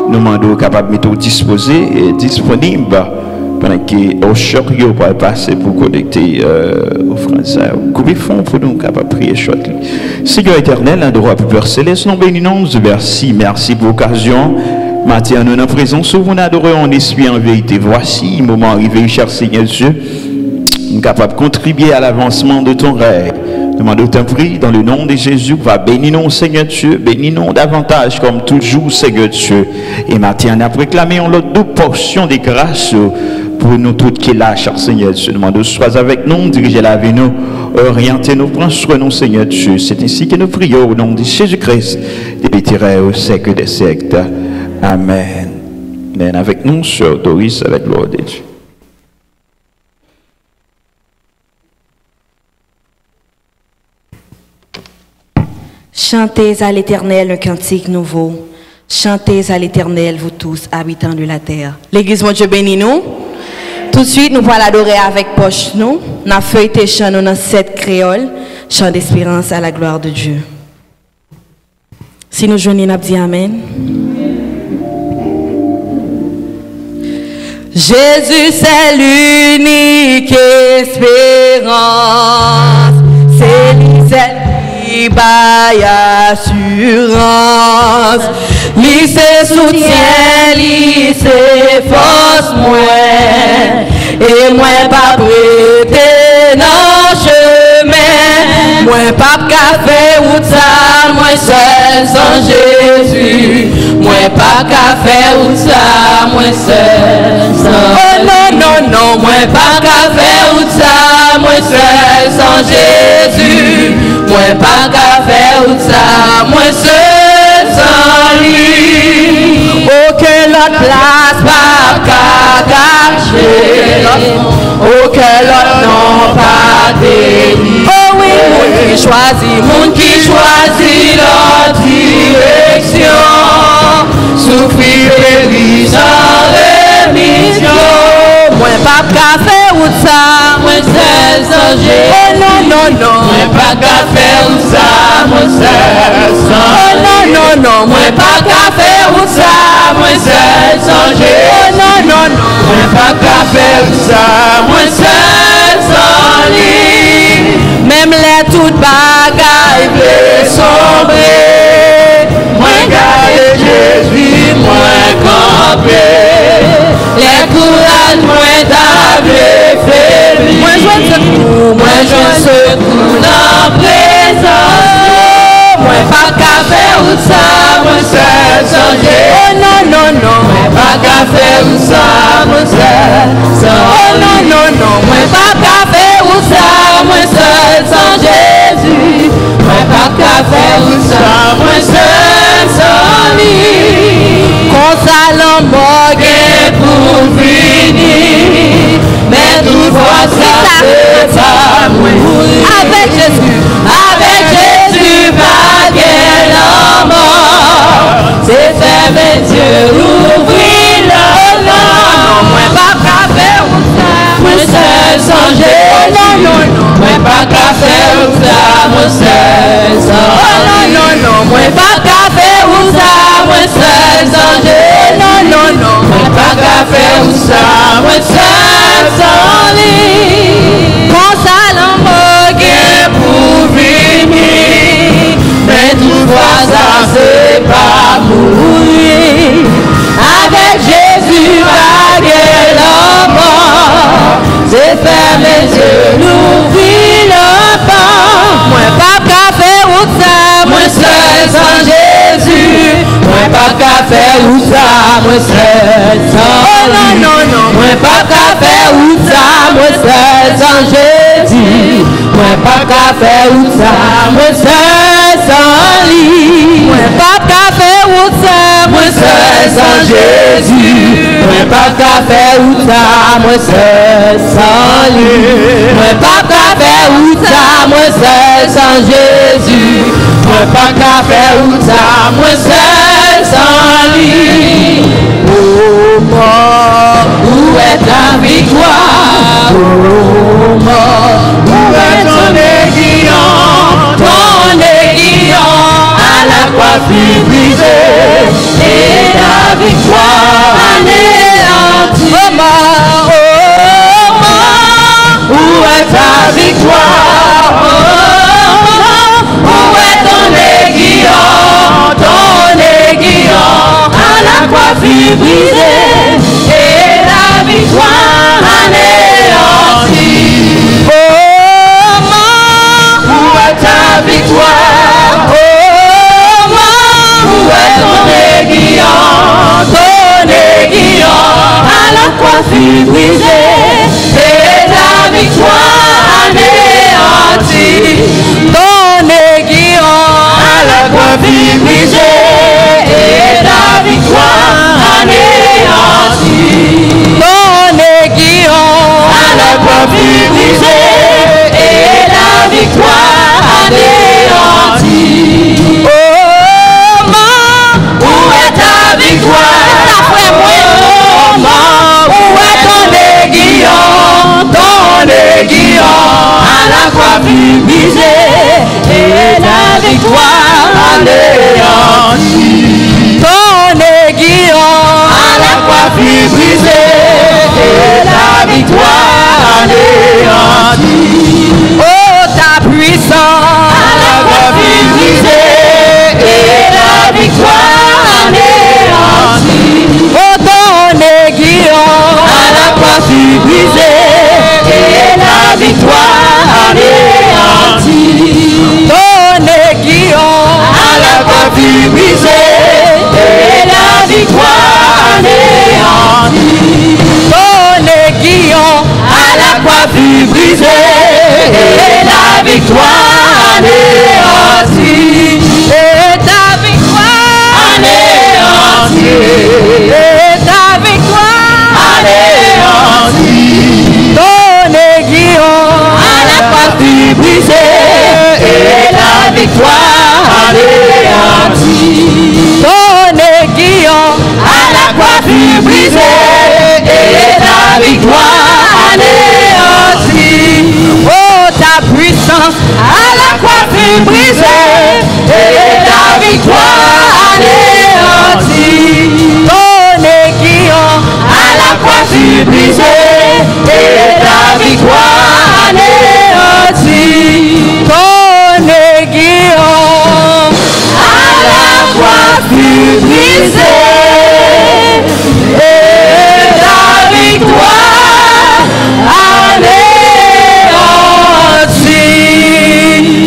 nous demandons capable mettre au disposé et disponible pendant que au choc yo pour passer pour collecter offrande ça. Combien fond pour nous capable prier choc. Seigneur éternel, un droit peuple céleste, nous bénissons, merci pour l'occasion. Matin, nous en présence, vous adorons en esprit en vérité. Voici le moment arrivé, cher Seigneur Dieu, nous capable de contribuer à l'avancement de ton règne. Demandons ton prix dans le nom de Jésus. Va bénis-nous, Seigneur Dieu, bénis-nous davantage comme toujours, Seigneur Dieu. Et matin, on a proclamé en l'autre deux portions de grâce pour nous toutes qui là, cher Seigneur Dieu. Demandons sois avec nous, dirigez la vie nous, orientez nous, prends soin nous, Seigneur Dieu. C'est ainsi que nous prions au nom de Jésus-Christ, des au siècle des siècles. Amen. Amen. Avec nous, Sœur Doris, avec gloire de Dieu. Chantez à l'Éternel un cantique nouveau. Chantez à l'Éternel, vous tous, habitants de la terre. L'Église, mon Dieu, bénis nous. Tout de suite, nous allons l'adorer avec poche nous. Nous avons feuilleté chant nous dans 7 créoles. Chant d'espérance à la gloire de Dieu. Si nous joignons, nous disons Amen. Jésus, c'est l'unique espérance. C'est lui, qui baille assurance. Lui se soutient, lui se force moins. Et moi pas prêter dans chemin. Moi pas café ou ça, moi seul sans Jésus. Moi pas café ou ça, moi seul sans. Oh non non non, moi pas café ou ça, moi seul sans Jésus. Moi pas café ou ça, moi seul sans lui. Aucun autre place pas cacher. Aucun autre non pas délit. Oh oui, monde qui choisit leur direction. Souffrir périr sans rémission. Moi pas café ou ça, moi seul sans Jésus. Oh non non non, moi pas café ou ça, moi seul sans. Oh non non non, moi pas café ou ça, moi seul sans Jésus. Oh non non non, moi pas café ou ça, moi seul sans lui. Même les toutes bagailles blessées sombrer. Moi garde Jésus, moi campé. Les courages, moi t'avais faibli. Moi je secours, moi je secours dans présence. Moi pas café ou ça, moi seul sans Jésus. Oh non non non, moi pas café ou ça, moi seul sans. Oh non non non, moi pas café ou ça, moi seul sans Jésus. Moi pas café ou ça, moi seul sans lui. Consalant morgue pour finir, mais tout fois ça c'est pas moi. moi pas qu'à faire ou ça, moi seul sans Jésus. Non, moi pas qu'à faire ou ça, moi seul sans lui. Quand ça l'envoie pour venir, mais toutefois ça c'est pas mourir. Avec Jésus, baguette la mort, c'est faire les yeux, l'ouvrir le pas. Moi pas qu'à faire ou ça, moi seul sans Jésus. Moi pas qu'à faire ou ça, moi seul sans lui. Non, moi pas qu'à faire ou ça, moi seul sans Jésus. Moi pas qu'à faire ou ça, moi seul sans lui. Moi pas qu'à faire ou ça, moi seul sans Jésus. Moi pas qu'à faire ou ça, moi seul sans lui. Moi pas qu'à faire ou ça, moi seul sans Jésus. Moi pas qu'à faire ou ça, moi seul sans lui. Oh mort, où est ta victoire? Oh mort, où est ton aiguillon? Ton aiguillon à la coiffure brisée et la victoire anéantie. Oh mort, où est ta victoire? Où est ton aiguillon? Ton aiguillon à la coiffure brisée et la victoire anéantie. Oh maman, où est ta victoire? Oh maman, où est ton aiguillon? Ton aiguillon à la coiffure brisée et la victoire anéantie. Ton aiguillon à la coiffure brisée et la victoire anéantie. Ton aiguillon à la coiffure brisée et la victoire anéantie. Oh maman, où est ta victoire? Oh maman, où est ton aiguillon? Ton aiguillon à la coiffure brisée et la victoire anéantie. Ton aiguillon à la coiffure brisée et la victoire anéantie. Oh ta puissance à la coiffure brisée et la victoire anéantie. Oh ton aiguillon à la coiffure brisée et la victoire anéantie. Ton aiguillon à la coiffure brisée et la victoire anéantie. Ton aiguillon à la coiffure brisée et la victoire anéantie. Et ta victoire anéantie. Et ta victoire anéantie. Ton aiguillon à la coiffure brisée et la victoire anéantie. Ton aiguillon à la coiffure brisée et la victoire anéantie. Oh ta puissance à la coiffure brisée et la victoire anéantie. Ton aiguillon à la coiffure brisée et la victoire anéantie. Ton aiguillon à la coiffure brisée et la victoire anéantie.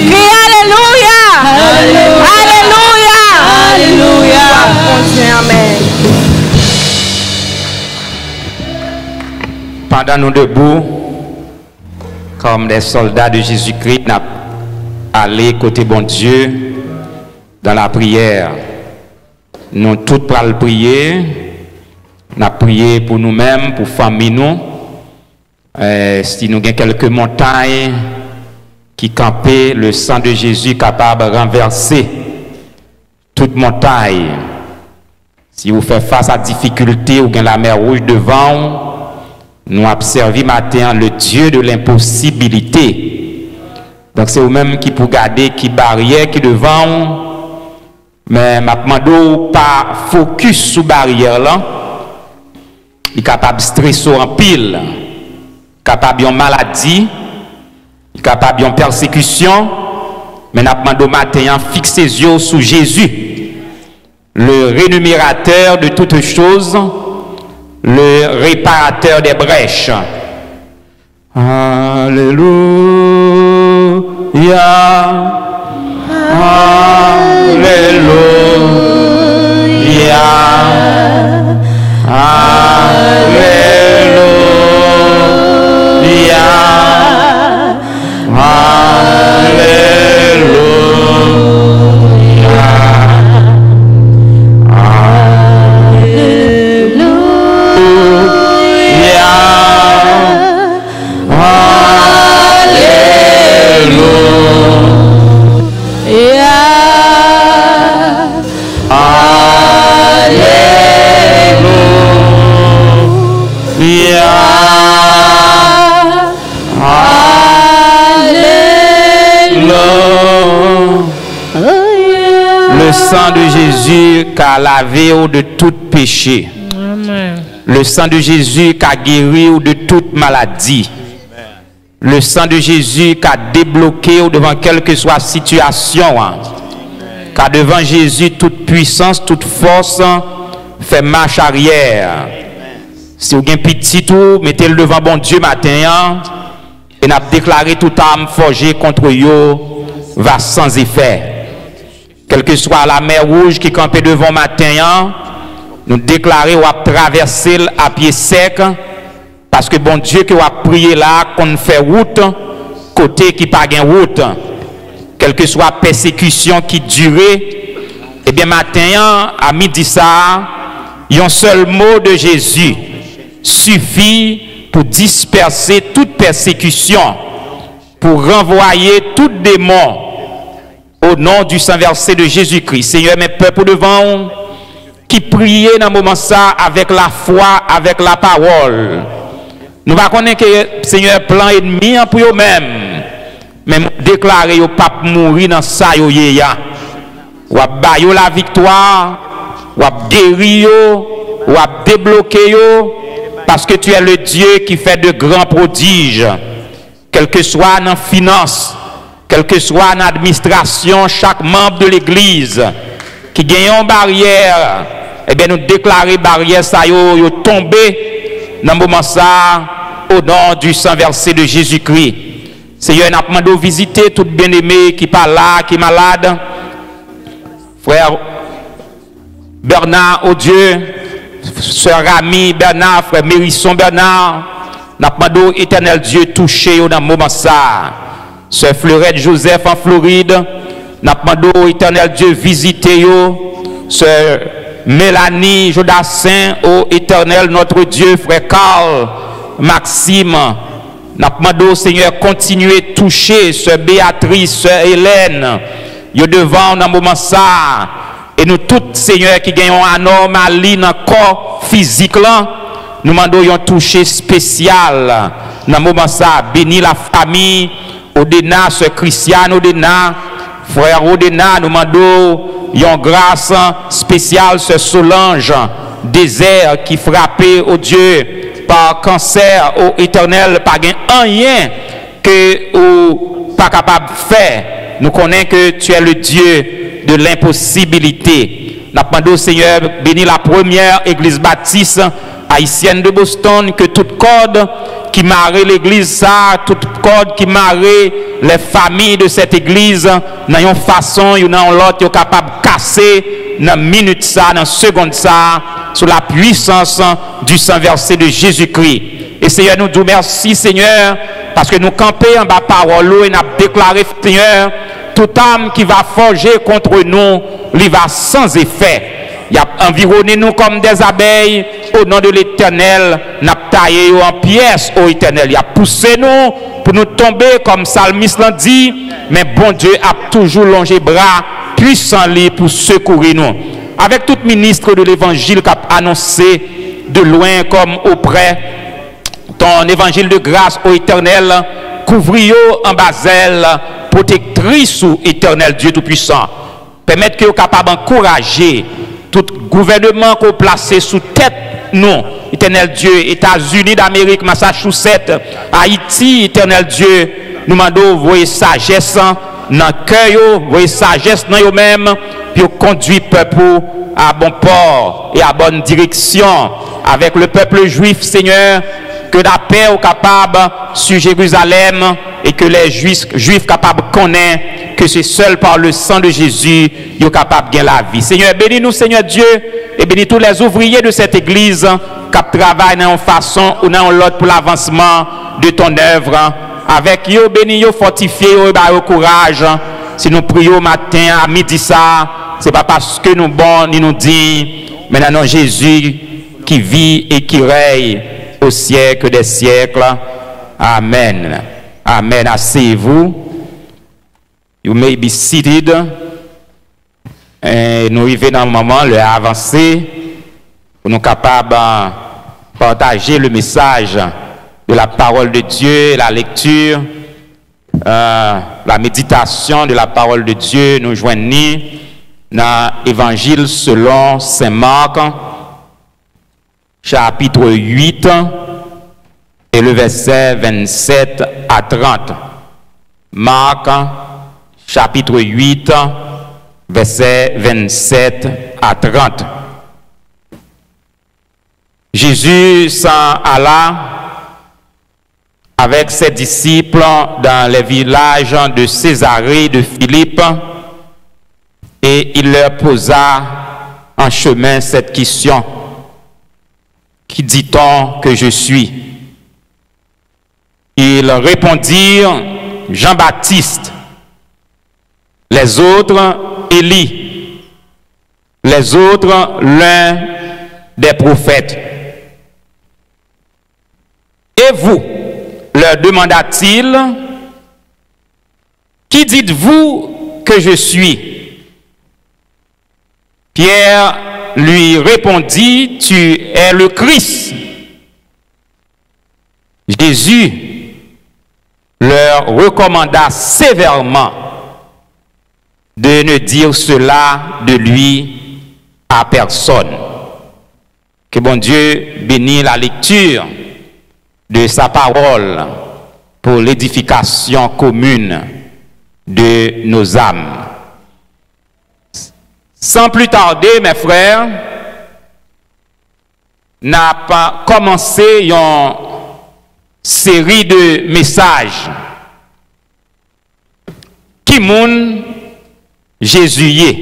Crie Alléluia! Alléluia! Alléluia! Amen. Pendant nous debout, comme des soldats de Jésus-Christ, nous allons côté bon Dieu dans la prière. Nous tous pour prier. Nous avons prié pour nous-mêmes, pour famille nous. Si nous avons quelques montagnes qui campaient, le sang de Jésus capable de renverser toute montagne. Si vous faites face à difficulté ou bien la mer rouge devant, nous observons matin le Dieu de l'impossibilité. Donc c'est vous-même qui pour garder qui barrière qui devant, Mais ma demande pas focus sur barrière là. Il est capable de stresser en pile, capable de maladie, capable de persécution. Mais n'a demandé au matin fixer les yeux sur Jésus, le rémunérateur de toutes choses, le réparateur des brèches. Alléluia. Alléluia. Alléluia. Le sang de Jésus qui a lavé de tout péché. Amen. Le sang de Jésus qui a guéri de toute maladie. Le sang de Jésus qui a débloqué devant quelle que soit la situation. Car devant Jésus, toute puissance, toute force fait marche arrière. Si vous avez un petit tout, mettez-le devant bon Dieu matin et n'a déclaré toute âme forgée contre eux va sans effet. Quelle que soit la mer rouge qui campait devant matin, nous déclarons à traverser à pied sec parce que bon Dieu qui a prié là qu'on fait route côté qui pas gain route. Quelle que soit la persécution qui durait, eh bien matin à midi ça, un seul mot de Jésus suffit pour disperser toute persécution, pour renvoyer tout démon au nom du saint verset de Jésus-Christ. Seigneur, mes peuples devant qui priaient dans ce moment ça avec la foi, avec la parole. Nous ne connaissons pas que Seigneur plan ennemi pour eux-mêmes, mais déclarer au pape mourir dans ça yo ya. Ou bayo la victoire, ou guérir, ou débloquer parce que tu es le Dieu qui fait de grands prodiges, quel que soit dans la finance, quel que soit dans l'administration, chaque membre de l'Église qui gagne une barrière, eh bien nous déclarer barrière ça yo tombé dans le moment ça au nom du saint verset de Jésus-Christ. Seigneur, nous demandons de visiter tout bien-aimé qui pas là, qui est malade. Frère Bernard, oh Dieu, Sœur Rami Bernard, frère Mérisson Bernard, nous demandons éternel Dieu touché dans le moment ça. Sœur Fleurette Joseph en Floride, nous demandons éternel Dieu visiter yo. Sœur Mélanie Jodassin, ô éternel notre Dieu, frère Carl Maxime, nous demandons Seigneur continuer à toucher Sœur Béatrice, Sœur Hélène, yo devant dans le moment ça. Et nous tous, Seigneur, qui gagnons anomalie dans le corps physique là, nous demandons un toucher spécial dans le moment ça. Bénis la famille, Odena, Sœur Christiane Odena, frère Odena, nous demandons une grâce spéciale, Sœur Solange, désert qui frappait au Dieu par cancer, au éternel, pas rien que ou pas capable de faire. Nous connaissons que tu es le Dieu de l'impossibilité. Nous demandons, Seigneur, bénis la première église baptiste haïtienne de Boston, que toute corde qui marrait l'église, ça, toute corde qui marrait les familles de cette église, dans une façon, dans l'autre, sont capables de casser dans minute ça, dans seconde ça, sous la puissance du saint verset de Jésus-Christ. Et Seigneur, nous disons merci, Seigneur, parce que nous campons en bas parole et nous avons déclaré, Seigneur, toute âme qui va forger contre nous, il va sans effet. Il a environné nous comme des abeilles au nom de l'Éternel. N'a taillé en pièces au Éternel. Il a poussé nous pour nous tomber comme Psalmiste l'a dit. Mais bon Dieu a toujours longé bras puissant pour secourir nous. Avec tout ministre de l'Évangile qui a annoncé de loin comme auprès ton évangile de grâce au Éternel, couvrir en basel, protectrice ou Éternel Dieu Tout-Puissant. permettre que vous capable d'encourager tout gouvernement qu'on place sous tête nous, éternel Dieu, États-Unis d'Amérique, Massachusetts, Haïti, éternel Dieu, nous demandons voyez sagesse dans le cœur, voyez sagesse dans eux-mêmes, puis conduire le peuple à bon port et à bonne direction avec le peuple juif, Seigneur, que la paix est capable sur Jérusalem et que les juifs capables connaissent que c'est seul par le sang de Jésus qu'ils sont capables de gagner la vie. Seigneur, bénis-nous, Seigneur Dieu, et bénis tous les ouvriers de cette église qui travaillent dans une façon ou dans l'autre pour l'avancement de ton œuvre. Avec eux, bénis eux, fortifiez eux, au courage. Si nous prions matin, à midi, ça, ce n'est pas parce que nous bons, ni nous dit, mais dans Jésus qui vit et qui règne au siècle des siècles. Amen. Amen. Asseyez-vous. You may be seated. Et nous arrivons dans le moment, le avancé, pour nous capables de partager le message de la parole de Dieu, la lecture, la méditation de la parole de Dieu. Nous joignons dans l'Évangile selon Saint Marc, chapitre 8, et le verset 27 à 30. Marc, chapitre 8, verset 27 à 30. Jésus s'en alla avec ses disciples dans les villages de Césarée de Philippe et il leur posa en chemin cette question. Qui dit-on que je suis? Ils répondirent, Jean-Baptiste. Les autres, Élie. Les autres, l'un des prophètes. Et vous, leur demanda-t-il, qui dites-vous que je suis? Pierre lui répondit, tu es le Christ. Jésus leur recommanda sévèrement de ne dire cela de lui à personne. Que bon Dieu bénisse la lecture de sa parole pour l'édification commune de nos âmes. Sans plus tarder, mes frères, n'a pas commencé une série de messages qui moun Jésus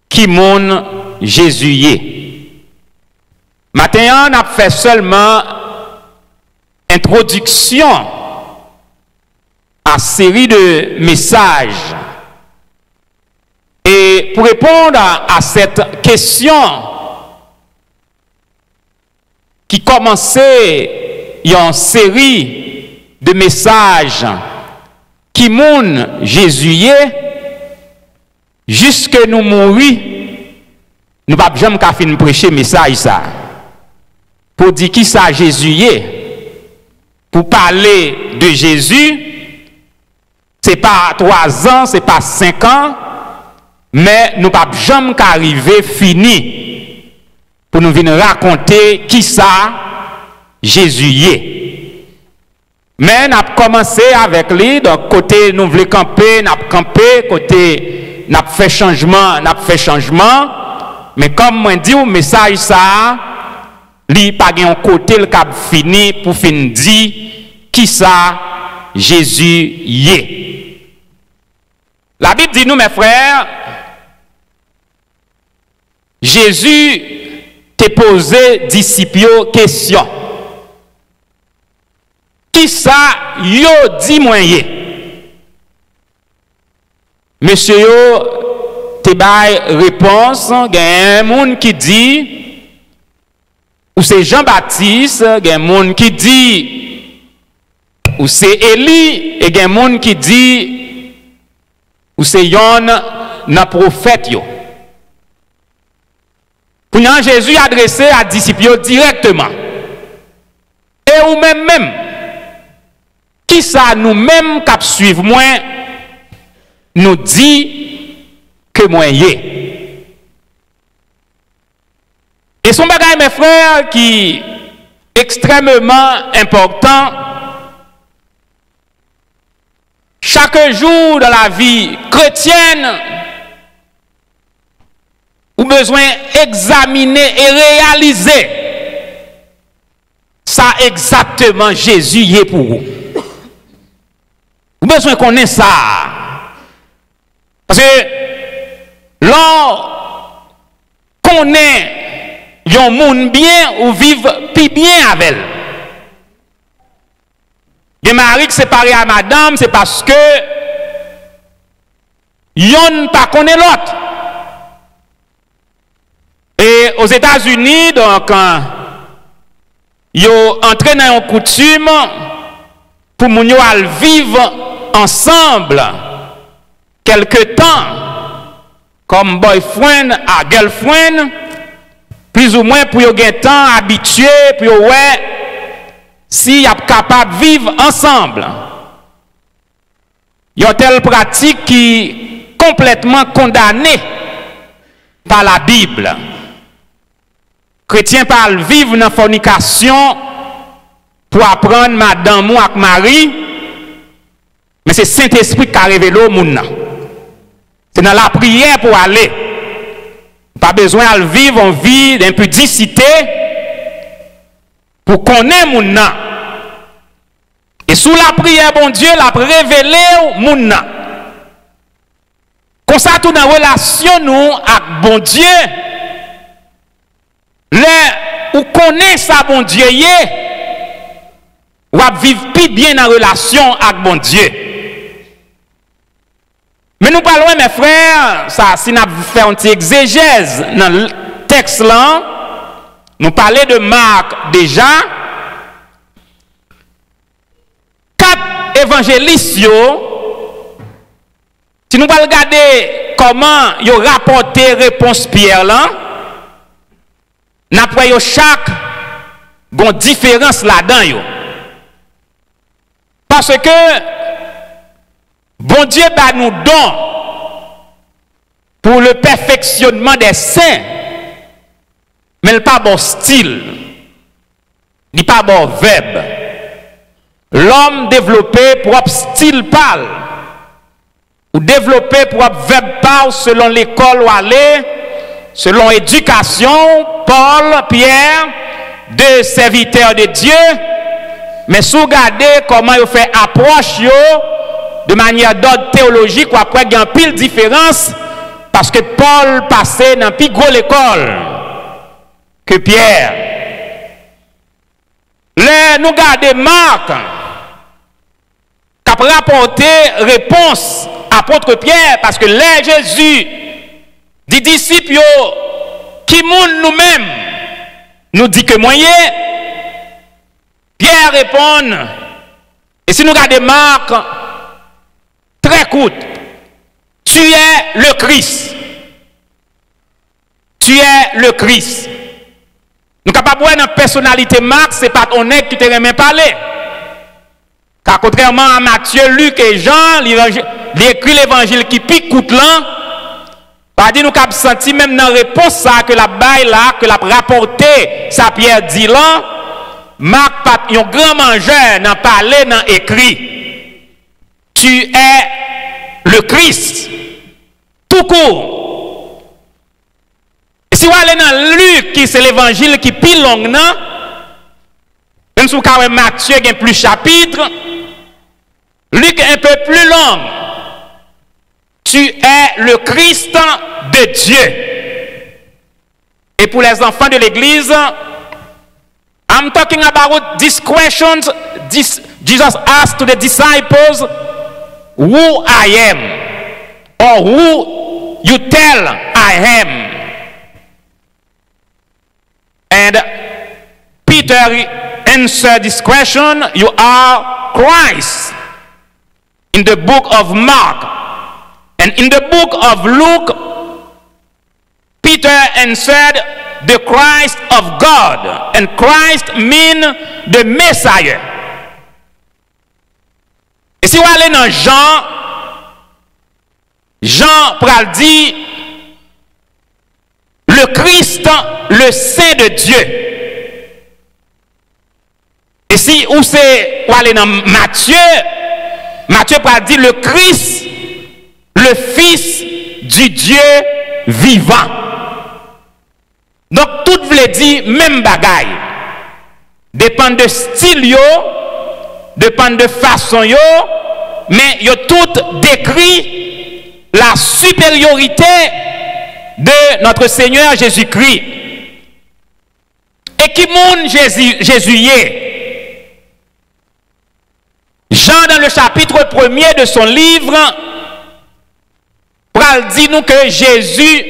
qui moun Jésus. Maintenant, on a fait seulement introduction à série de messages. Et pour répondre à cette question qui commençait une série de messages qui moun Jésus jusque nous mourir, nous ne pouvons jamais finir prêcher message ça. Pour dire qui ça Jésus pour parler de Jésus, c'est pas 3 ans, c'est pas 5 ans, mais nous ne pouvons jamais arriver fini pour nous venir raconter qui ça Jésus Mais nous avons commencé avec lui, donc côté nous voulons camper, nous avons campé, côté nous avons fait changement, mais comme moi dis au message ça, lui pas un côté le cap fini pour finir dire qui ça Jésus La Bible dit nous mes frères, Jésus t'a posé disciples question. Qui ça yo dit moyen? Monsieur yo te bay réponse, il y a un monde qui dit ou c'est Jean-Baptiste, il y a un monde qui dit ou c'est Élie, et il y a un monde qui dit ou c'est Yon nan prophète yo. Pour Jésus adressé à disciples directement. Et ou même qui ça nous-mêmes qui suivons moi nous dit que moi y. Et son bagage, mes frères, qui est extrêmement important. Chaque jour dans la vie chrétienne, vous avez besoin d'examiner et réaliser ça exactement Jésus y est pour vous. Vous avez besoin de connaître ça. Parce que l'on connaît un monde bien ou vivre plus bien avec elle. Les maris séparés à madame, c'est parce que yon pas connaît l'autre. Et aux États-Unis, donc, yo entré dans une coutume pour moun yo al vivre ensemble quelque temps comme boyfriend à girlfriend, plus ou moins pour yo gen temps habitué, pour yo ouais si y a capable de vivre ensemble. Il y a une telle pratique qui est complètement condamnée par la Bible. Chrétiens parlent vivre dans la fornication pour apprendre madame ou avec Marie, mais c'est Saint-Esprit qui a révélé au monde. C'est dans la prière pour aller. Pas besoin de vivre en vie d'impudicité pour connaître mon nom. Et sous la prière, bon Dieu l'a révélé mon nom. Comme ça, tout dans la relation nous avec bon Dieu, là où connaît ça bon Dieu, ou à vivre plus bien en relation avec bon Dieu. Mais nous parlons, mes frères, ça, si nous faisons un petit exégèse dans le texte là, nous parlons de Marc déjà. 4 évangélistes, si nous allons regarder comment ils ont rapporté réponse Pierre là, nous avons chaque différence là-dedans. Parce que bon Dieu va nous donner pour le perfectionnement des saints, mais il n'est pas bon style, il n'est pas bon verbe. L'homme développé propre style parle, ou développé propre verbe parle selon l'école où aller, selon éducation, Paul, Pierre, 2 serviteurs de Dieu, mais si vous regardez comment ils fait approche de manière d'ordre théologique, ou après il y a une pile différence, parce que Paul passait dans plus gros l'école que Pierre. Là, nous regardons Marc, qui a rapporté réponse à l'apôtre Pierre, parce que là, Jésus dit disciples, qui moun nous-mêmes, nous dit que moyen. Pierre répond, et si nous regardons Marc, très court, tu es le Christ. Tu es le Christ. Nous ne pouvons pas voir dans la personnalité Marc, ce n'est pas ton nègre qui te remet parler. Car contrairement à Matthieu, Luc et Jean, il écrit l'évangile qui pique coûte là. Pas dit nous avons senti même dans la réponse ça que la baille là, que la rapporté, ça Pierre dit là, Marc pas un grand mangeur dans parler, dans écrit. Tu es le Christ. Tout court. Et si vous allez dans Luc, qui c'est l'évangile qui pile long, même si vous avez Matthieu qui a plus chapitres, Luc est un peu plus long. Tu es le Christ de Dieu. Et pour les enfants de l'église, I'm talking about these questions Jesus asked to the disciples, who I am, or who you tell I am. And Peter answered this question, you are Christ. In the book of Mark and in the book of Luke, Peter answered, the Christ of God, and Christ mean the Messiah. Et si vous allez dans Jean, Jean pral dit le Christ, le Saint de Dieu. Et si ou c'est pour aller dans Matthieu pral dit le Christ, le Fils du Dieu vivant. Donc tout veut dire même bagaille. Dépend de style yo, dépend de façon yo, mais yo tout décrit la supériorité de notre Seigneur Jésus-Christ. Et qui moun Jésus y est? Jean dans le chapitre 1er de son livre pral dit nous que Jésus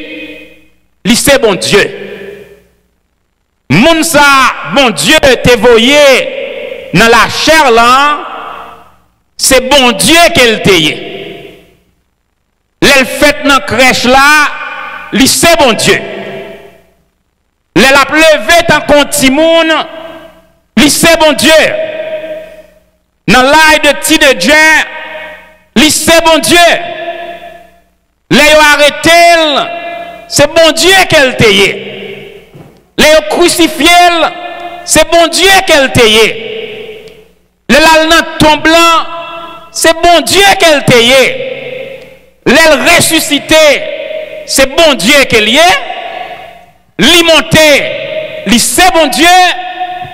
lui c'est bon Dieu. Moun sa bon Dieu te voyé dans la chair là, c'est bon Dieu qu'elle te yé. L'elle fait dans crèche là, lui c'est bon Dieu. L'elle a levé tant qu'on timoun, lui c'est bon Dieu. Dans l'ail de ti de Dieu, lui c'est bon Dieu. L'elle a arrêté, c'est bon Dieu qu'elle te yé. Les crucifiés, c'est bon Dieu qu'elle t'aie. Les lalnat tomblant, c'est bon Dieu qu'elle t'aie. Les ressuscité, c'est bon Dieu qu'elle y est. L'y monter, c'est bon Dieu.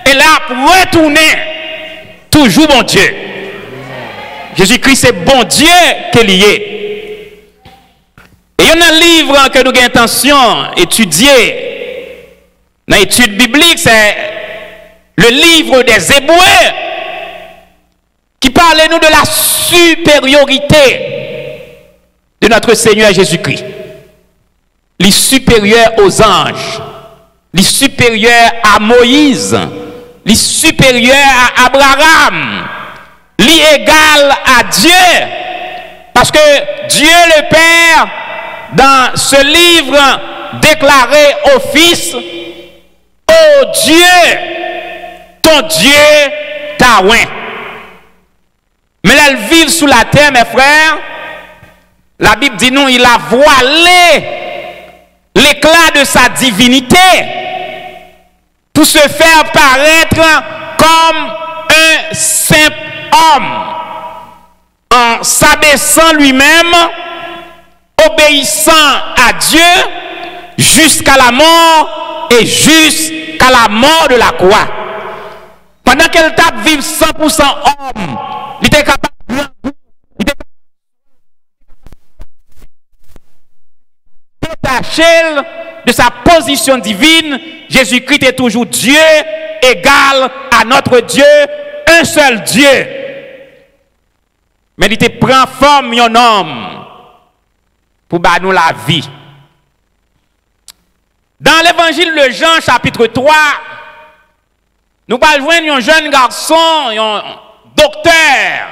Et là, retourner, toujours bon Dieu. Jésus-Christ, c'est bon Dieu qu'elle y est. Et il y a un livre que nous avons intention d'étudier. Dans l'étude biblique, c'est le livre des Hébreux qui parle nous de la supériorité de notre Seigneur Jésus-Christ. Il est supérieur aux anges, il est supérieur à Moïse, il est supérieur à Abraham, il est égal à Dieu. Parce que Dieu le Père, dans ce livre, déclaré au Fils, oh Dieu, ton Dieu t'a oint. Mais là, elle vit sous la terre, mes frères. La Bible dit nous, il a voilé l'éclat de sa divinité pour se faire paraître comme un simple homme en s'abaissant lui-même, obéissant à Dieu jusqu'à la mort et jusqu'à la mort de la croix. Pendant qu'elle tape vivre 100% homme, il était capable de détacher de sa position divine. Jésus-Christ est toujours Dieu, égal à notre Dieu, un seul Dieu. Mais il était prend forme d'un homme pour nous la vie. Dans l'évangile de Jean, chapitre 3, nous allons joindre un jeune garçon, un docteur.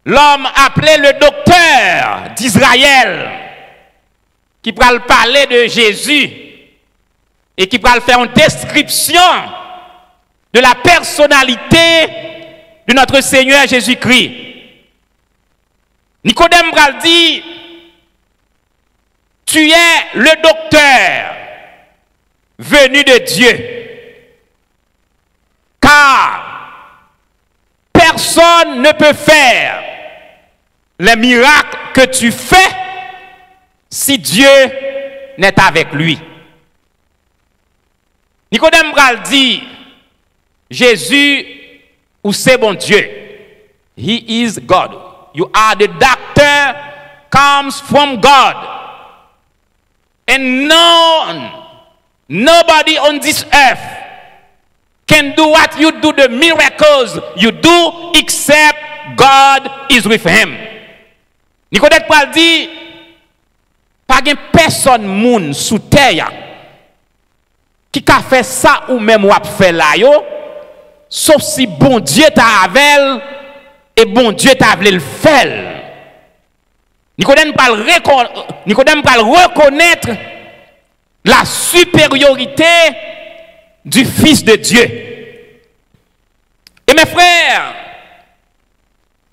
L'homme appelé le docteur d'Israël, qui va parler de Jésus et qui va faire une description de la personnalité de notre Seigneur Jésus-Christ. Nicodème va dire, tu es le docteur venu de Dieu. Car personne ne peut faire les miracles que tu fais si Dieu n'est avec lui. Nicodème Bral dit, Jésus, ou c'est bon Dieu. He is God. You are the doctor, comes from God. And nobody on this earth can do what you do, the miracles you do, except God is with him. Nicodème Bral dit, pas de personne moun sous terre qui a fait ça ou même ou a fait là yo, sauf si bon Dieu t'a avec et bon Dieu t'a voulu le faire. Nicodème parle reconnaître la supériorité du Fils de Dieu. Et mes frères,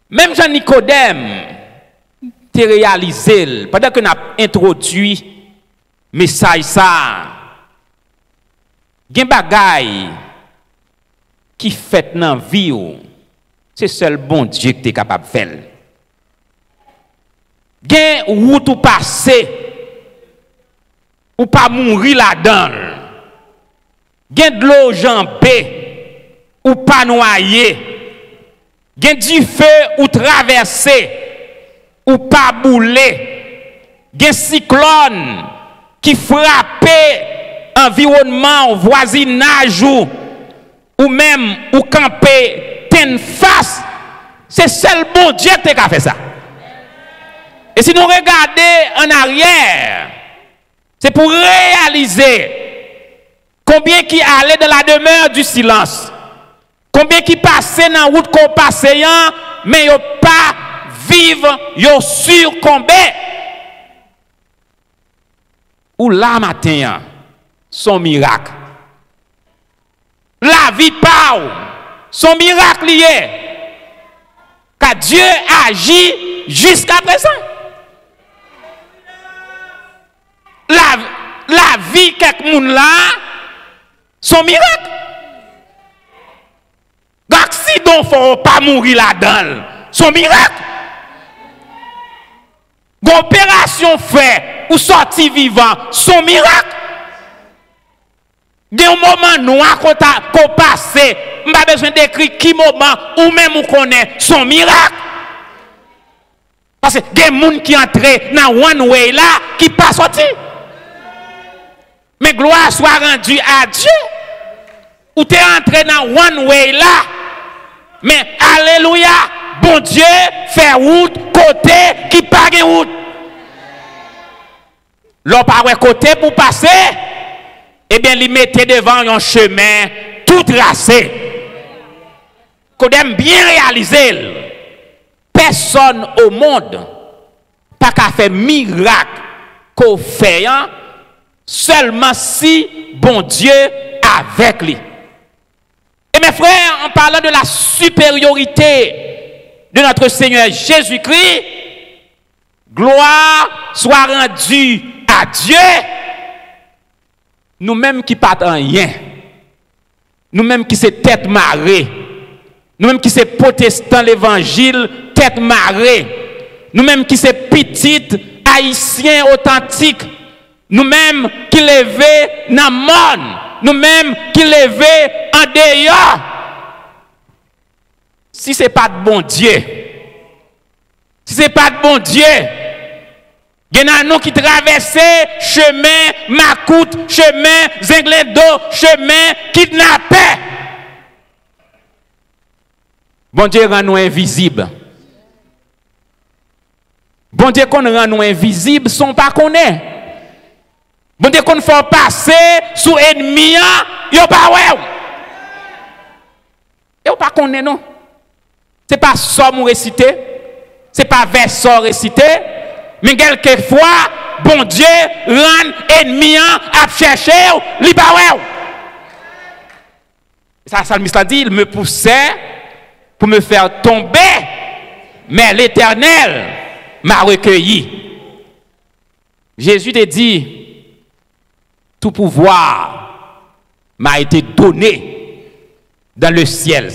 même Jean Nicodème, te réalisé pendant que n'a introduit message ça. Gen bagay qui fait dans vie c'est seul bon Dieu qui est capable de faire. Gen route ou passer ou pas mourir là-dedans. Gen de l'eau jambée ou pas noyer. Gen du feu ou traverser ou pas bouler. Gen cyclone qui frappe environnement, voisinage ou même ou camper ten face. C'est seul bon Dieu qui a fait ça. Et si nous regardons en arrière, c'est pour réaliser combien qui allait dans la demeure du silence. Combien qui passaient dans la route qu'on passait, mais ils pas vivre, ils surcombé. Ou là matin, son miracle. La vie parle, son miracle lié. Car Dieu agit jusqu'à présent. La vie quelque monde là, son miracle. L'accident faut pas mourir là-dedans, son miracle. L'opération fait ou sorti vivant, son miracle. Des moments noirs qu'on passe, on n'a pas besoin d'écrire qui moment ou même on connaît son miracle. Parce que des gens qui entrent dans one way là, qui pas sorti. Mais gloire soit rendue à Dieu. Ou tu es entré dans one way là. Mais alléluia, bon Dieu fait route côté qui pas de route. L'on pas côté pour passer. Eh bien, il mettait devant un chemin tout tracé. Qu'on aime bien réaliser. Personne au monde pas qu'à faire miracle qu'on fait, hein, seulement si bon Dieu avec lui. Et mes frères, en parlant de la supériorité de notre Seigneur Jésus-Christ, gloire soit rendue à Dieu. Nous-mêmes qui pas rien, nous-mêmes qui c'est tête marée, nous-mêmes qui c'est protestants l'évangile, tête marée, nous-mêmes qui c'est petites haïtiens authentiques, nous-mêmes qui levés dans le monde, nous-mêmes qui levés en dehors. Si ce n'est pas de bon Dieu, si ce n'est pas de bon Dieu, il y en a nous qui traversent chemin Macoute, chemin Zengledo, chemin kidnappé. Bon Dieu rend nous invisibles. Bon Dieu qu'on rend nous invisibles, son pas connaît. Bon Dieu qu'on fait passer sous ennemi, yo pas ouais. Yo pas connaît non. C'est pas somme récité, c'est pas verset récité. Mais quelquefois, bon Dieu rend ennemi à chercher, li pa ouais. Ça, le dit, il me poussait pour me faire tomber, mais l'Éternel m'a recueilli. Jésus te dit, tout pouvoir m'a été donné dans le ciel.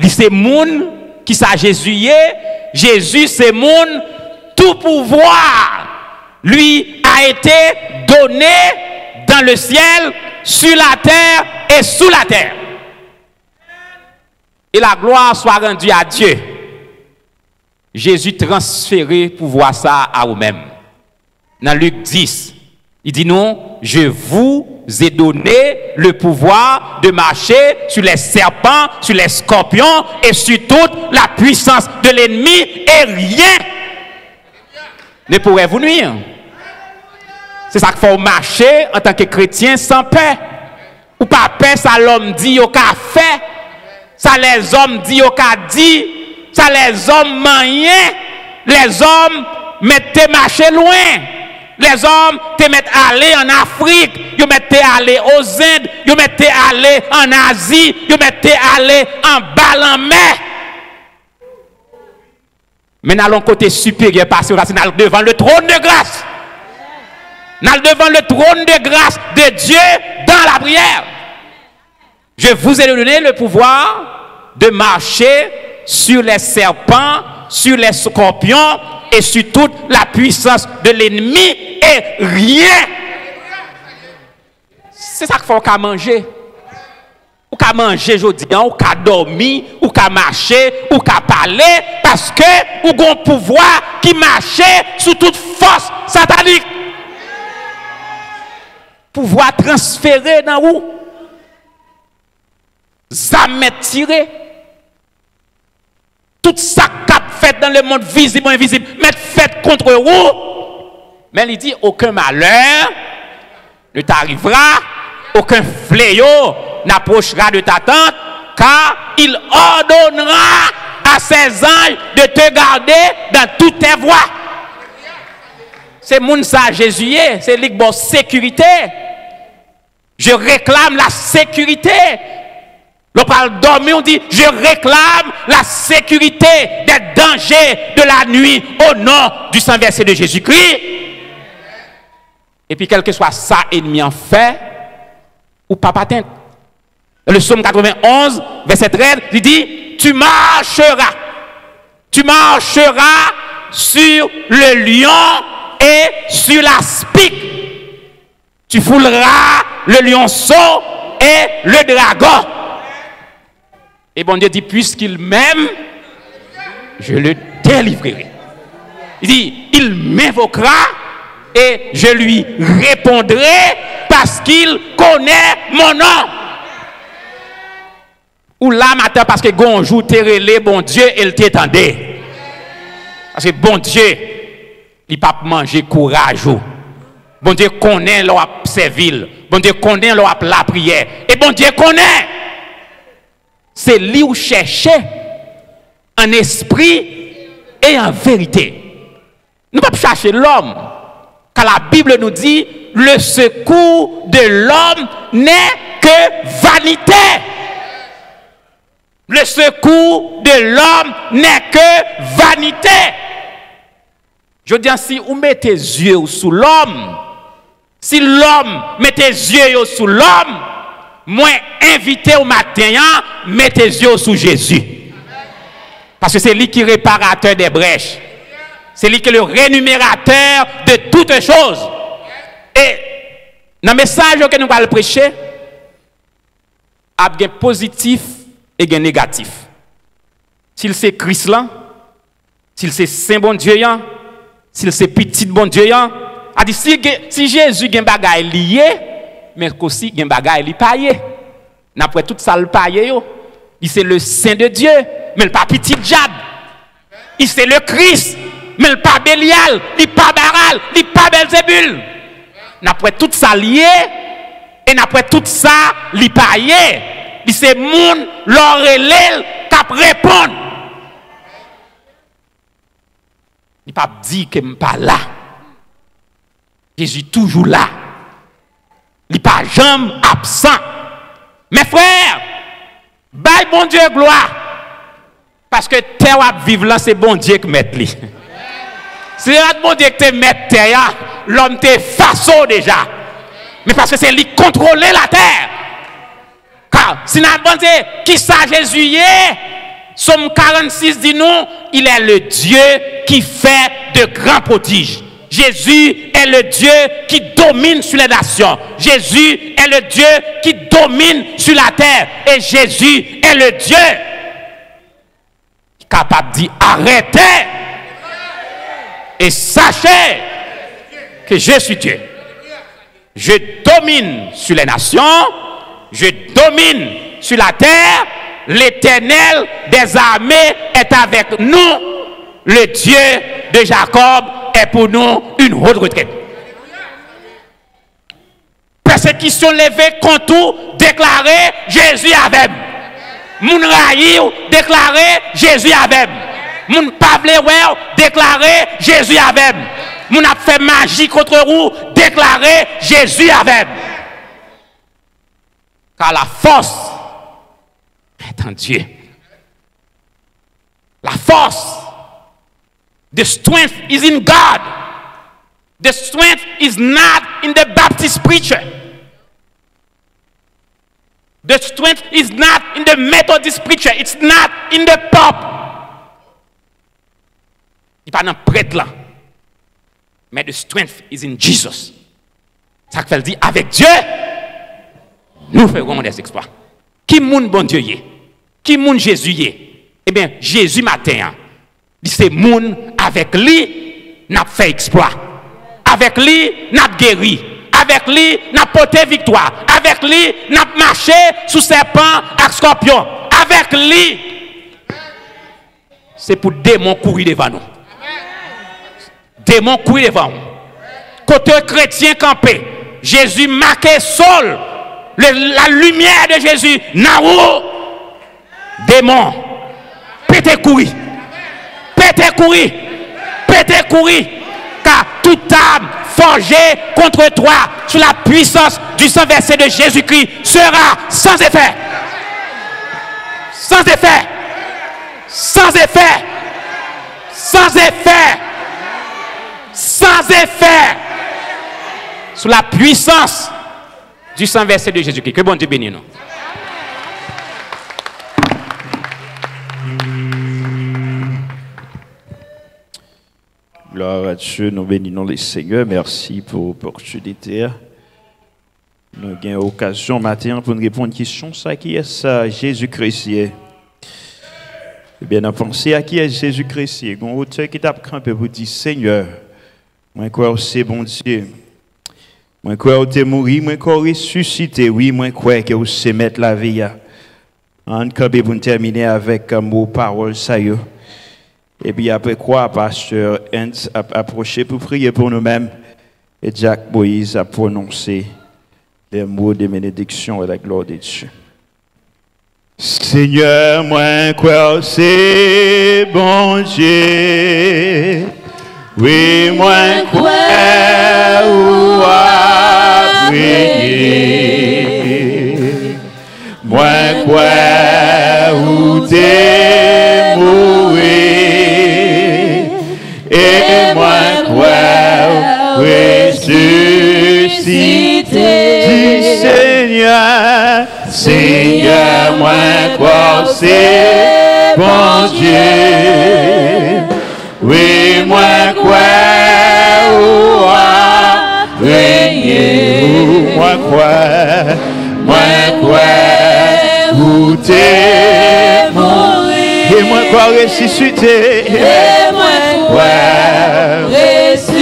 C'est moun qui sa Jésus est, Jésus c'est moun. Tout pouvoir lui a été donné dans le ciel, sur la terre et sous la terre. Et la gloire soit rendue à Dieu. Jésus transféré pouvoir ça à vous-même. Dans Luc 10, il dit non, je vous ai donné le pouvoir de marcher sur les serpents, sur les scorpions et sur toute la puissance de l'ennemi et rien ne pourrait vous nuire. C'est ça qu'il faut marcher en tant que chrétien sans paix. Ou pas paix, ça l'homme dit au qu'a fait, ça les hommes dit au qu'a dit, ça les hommes manient, les hommes mettent marcher loin, les hommes te mettent aller en Afrique, ils mettent aller aux Indes, ils mettent aller en Asie, ils mettent aller en bas en mer. Mais nous allons côté supérieur pastoral, nous allons devant le trône de grâce. Nous allons devant le trône de grâce de Dieu dans la prière. Je vous ai donné le pouvoir de marcher sur les serpents, sur les scorpions et sur toute la puissance de l'ennemi et rien. C'est ça qu'il faut qu'à manger. Ou qu'à manger aujourd'hui, ou qu'à dormir, ou qu'à marcher, ou qu'à parler, parce que ou qu'on pouvoir qui marche sous toute force satanique. Pouvoir transférer dans où? Jamais tiré. Tout ça qu'a fait dans le monde visible et invisible, mais fait contre vous. Mais il dit aucun malheur ne t'arrivera, aucun fléau n'approchera de ta tente, car il ordonnera à ses anges de te garder dans toutes tes voies. C'est moun ça Jésus, c'est lui qui sécurité. Je réclame la sécurité. L'on parle dormir, on dit je réclame la sécurité des dangers de la nuit au nom du sang versé de Jésus-Christ. Et puis quel que soit ça ennemi en fait, ou pas atteint. Le psaume 91, verset 13, il dit tu marcheras sur le lion et sur la spique. Tu fouleras le lionceau et le dragon. Et bon Dieu dit, puisqu'il m'aime, je le délivrerai. Il dit, il m'invoquera et je lui répondrai parce qu'il connaît mon nom. Ou là matin parce que gonjou t'es relé, bon Dieu, il t'étendait. Parce que bon Dieu, il pas manger courage. Bon Dieu connaît l'on servir. Bon Dieu connaît l'on la prière. Et bon Dieu connaît. C'est lui où chercher en esprit et en vérité. Nous ne pouvons pas chercher l'homme. Car la Bible nous dit, le secours de l'homme n'est que vanité. Le secours de l'homme n'est que vanité. Je dis si vous mettez les yeux sous l'homme, si l'homme met les yeux sous l'homme, moi invité au matin, mettez les yeux sous Jésus. Parce que c'est lui qui est réparateur des brèches. C'est lui qui est le rémunérateur de toutes choses. Et dans le message que nous allons prêcher, il y a positif et il y a négatif. S'il c'est Christ là, s'il c'est Saint bon Dieu, s'il c'est petit bon Dieu, a dit si Jésus a un bagage lié, mais aussi un bagage li paye. N'après tout ça le paye il c'est le Saint de Dieu, mais le pas petit diable. Il c'est le Christ, mais le pas Bélial, il pas Baral, il pas Belzébul. N'après tout ça lié et n'après tout ça li paye. Il c'est moun l'orelel cap répondre. Il pas dit que me pas là. Jésus toujours là. Il pas jamais absent. Mes frères, bye bon Dieu gloire. Parce que terre à vivre là, c'est bon Dieu qui met lui. C'est bon Dieu qui te met terre, l'homme te façon déjà. Mais parce que c'est lui contrôler la terre. Car si nous avons dit qui ça Jésus est, Somme 46 dit nous, il est le Dieu qui fait de grands prodiges. Jésus est le Dieu qui domine sur les nations. Jésus est le Dieu qui domine sur la terre. Et Jésus est le Dieu capable de dire arrêtez et sachez que je suis Dieu. Je domine sur les nations, je domine sur la terre. L'Éternel des armées est avec nous. Le Dieu de Jacob est pour nous une haute retraite. Persécution levée contre tout, déclaré Jésus avec. Moun raïou, déclaré Jésus avec. Moun pavle ouais, déclaré Jésus avec. Moun a fait magie contre vous, déclaré Jésus avec. Car la force est en Dieu. La force The strength is in God. The strength is not in the Baptist preacher. The strength is not in the Methodist preacher. It's not in the Pope. Il n'y a pas de prêtre là. Mais the strength is in Jesus. Ça fait dire, avec Dieu, nous ferons des exploits. Qui moun bon Dieu y est? Qui moun Jésus y est? Eh bien, Jésus matin, c'est moun avec lui, n'a fait exploit. Avec lui, n'a guéri. Avec lui, n'a porté victoire. Avec lui, n'a marché sous serpent et scorpion. Avec lui, c'est pour démon courir devant nous. Démon courir devant nous. Côté chrétien campé, Jésus marqué sol. La lumière de Jésus, Naou, démon, pété courir. Pété courir. Pété courir. Car toute âme forgée contre toi sous la puissance du sang versé de Jésus-Christ sera sans effet. Sans effet. Sans effet. Sans effet. Sans effet. Sous la puissance du sang versé de Jésus-Christ. Que bon Dieu bénisse nous. Gloire à Dieu, nous bénissons les Seigneurs. Merci pour l'opportunité. Nous avons l'occasion matin pour nous répondre à une question. Ça, qui est ça, Jésus-Christ? Eh bien, nous pensons à qui est Jésus-Christ. Il y a un auteur qui t'a crampé pour dire Seigneur, moi, quoi, c'est bon Dieu. Moi, quoi, tu es mort, moi, quoi, ressuscité. Oui, moi, quoi, que vous savez mettre la vie. On campé pour terminer avec un mot, parole, ça y est. Et puis après quoi, pasteur Hens a approché pour prier pour nous-mêmes. Et Jacques Moïse a prononcé les mots de bénédiction et la gloire de Dieu. Seigneur, moi, quoi, c'est bon Dieu. Oui, moi, quoi, ou à prier. Moi, quoi, ou t'es mourir. Et moi, quoi, ressuscité. Dis Seigneur, Seigneur, moi, quoi, c'est bon Dieu. Oui, moi, quoi, ou à régner. Moi, quoi, ou t'es mort. Et moi, quoi, ressuscité. Et moi, quoi, ressuscité.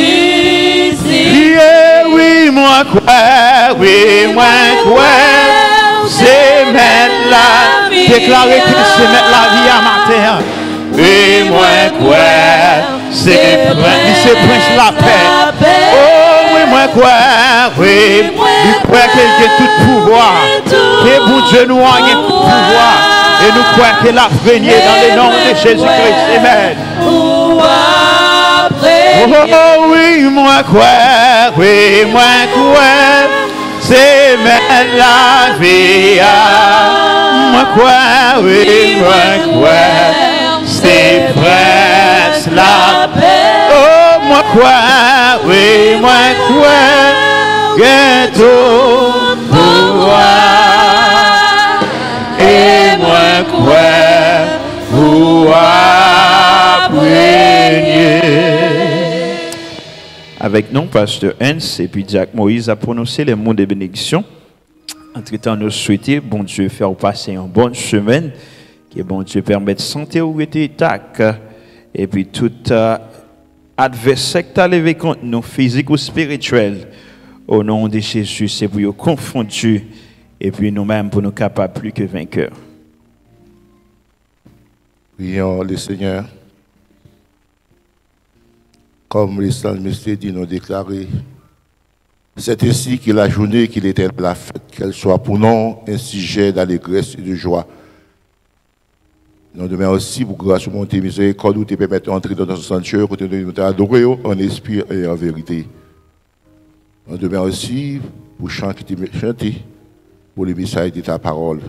Oui, moi, quoi, c'est mettre la vie. Déclarer que c'est mettre la vie à matin. Et moi, quoi, c'est prince la paix. Oh, oui, moi, quoi, oui, il croit qu'il a tout pouvoir. Que bon Dieu nous a tout pouvoir. Et nous croyons qu'il a régné dans le nom de Jésus-Christ. Amen. Oh oui, moi quoi, c'est mettre la vie à moi quoi, oui, moi quoi, c'est presque la paix. Oh, moi quoi, oui, moi quoi, tout pouvoir. Et moi quoi, vous avec nous, pasteur Hens et puis Jacques Moïse a prononcé les mots de bénédiction. Entre-temps, nous souhaitons, bon Dieu, faire passer une bonne semaine, que bon Dieu permette santé ou tac, et puis tout adversaire qui a levé contre nous, physique ou spirituel, au nom de Jésus, c'est pour nous confondre, et puis nous-mêmes pour nous capables plus que vainqueurs. Prions le Seigneur. Comme les psalmistes dit, nous déclarer, c'est ainsi que la journée qu'il était la fête, qu'elle soit pour nous un sujet d'allégresse et de joie. Nous demandons aussi pour grâce au monté miséricorde où te permettre d'entrer dans notre sanctuaire, côté de nous adorer en esprit et en vérité. Nous demandons aussi pour chanter, pour le message de ta parole.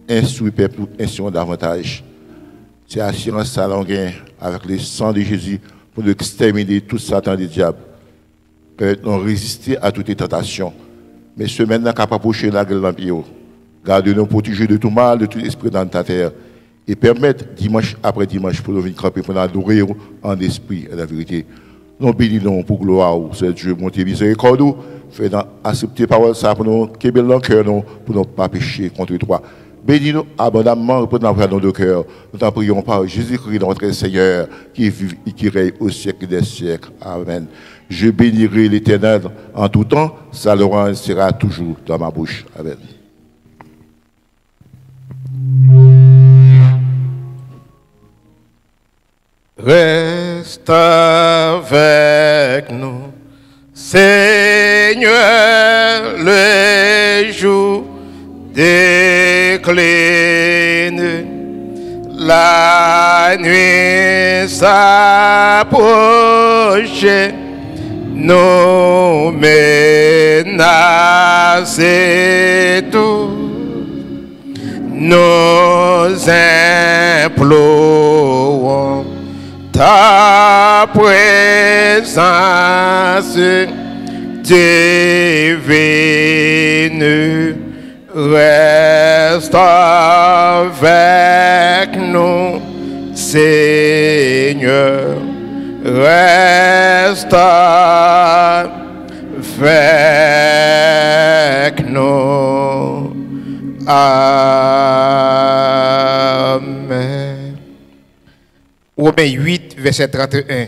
Instruis, Père, pour instruire davantage. C'est assurance à l'engain avec le sang de Jésus pour nous exterminer tout Satan des diables. Nous résister à toutes les tentations. Mais ce maintenant capable d'approcher la gueule dans le gardez-nous protéger de tout mal, de tout esprit dans ta terre. Et permettre dimanche après dimanche pour nous venir camper, pour nous adorer en esprit et la vérité. Nous bénissons pour gloire, c'est Dieu, mon Dieu, miséricorde, fait accepter parole ça pour nous, qui est dans le cœur, pour ne pas pécher contre toi. Bénis-nous abondamment pour nous dans nos cœurs. Nous t'en prions par Jésus-Christ, notre Seigneur, qui vit et qui règne au siècle des siècles. Amen. Je bénirai l'Éternel en tout temps, sa louange sera toujours dans ma bouche. Amen. Reste avec nous, Seigneur, le jour décline, la nuit s'approche, nous menace tout, nous implorons ta présence divine, reste avec nous, Seigneur, reste avec nous. Amen. Romains 8, verset 31.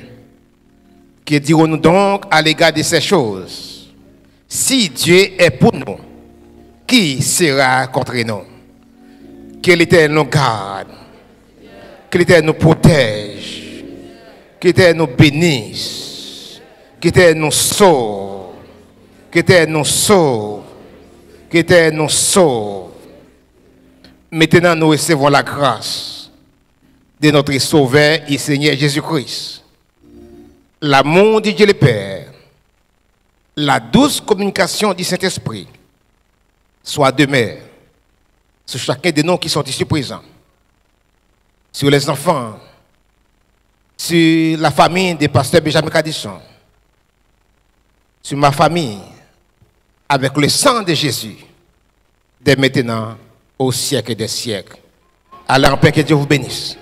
Que dirons-nous donc à l'égard de ces choses? Si Dieu est pour nous, qui sera contre nous? Que l'Éternel nous garde, que l'Éternel nous protège, que l'Éternel nous bénisse, que l'Éternel nous sauve, que l'Éternel nous sauve, que l'Éternel nous sauve. Maintenant, nous recevons la grâce de notre Sauveur et Seigneur Jésus-Christ, l'amour de Dieu le Père, la douce communication du Saint-Esprit soit demeure sur chacun de nous qui sont ici présents, sur les enfants, sur la famille des pasteurs Benjamin Cadisson, sur ma famille, avec le sang de Jésus, dès maintenant au siècle des siècles. Allez en paix, que Dieu vous bénisse.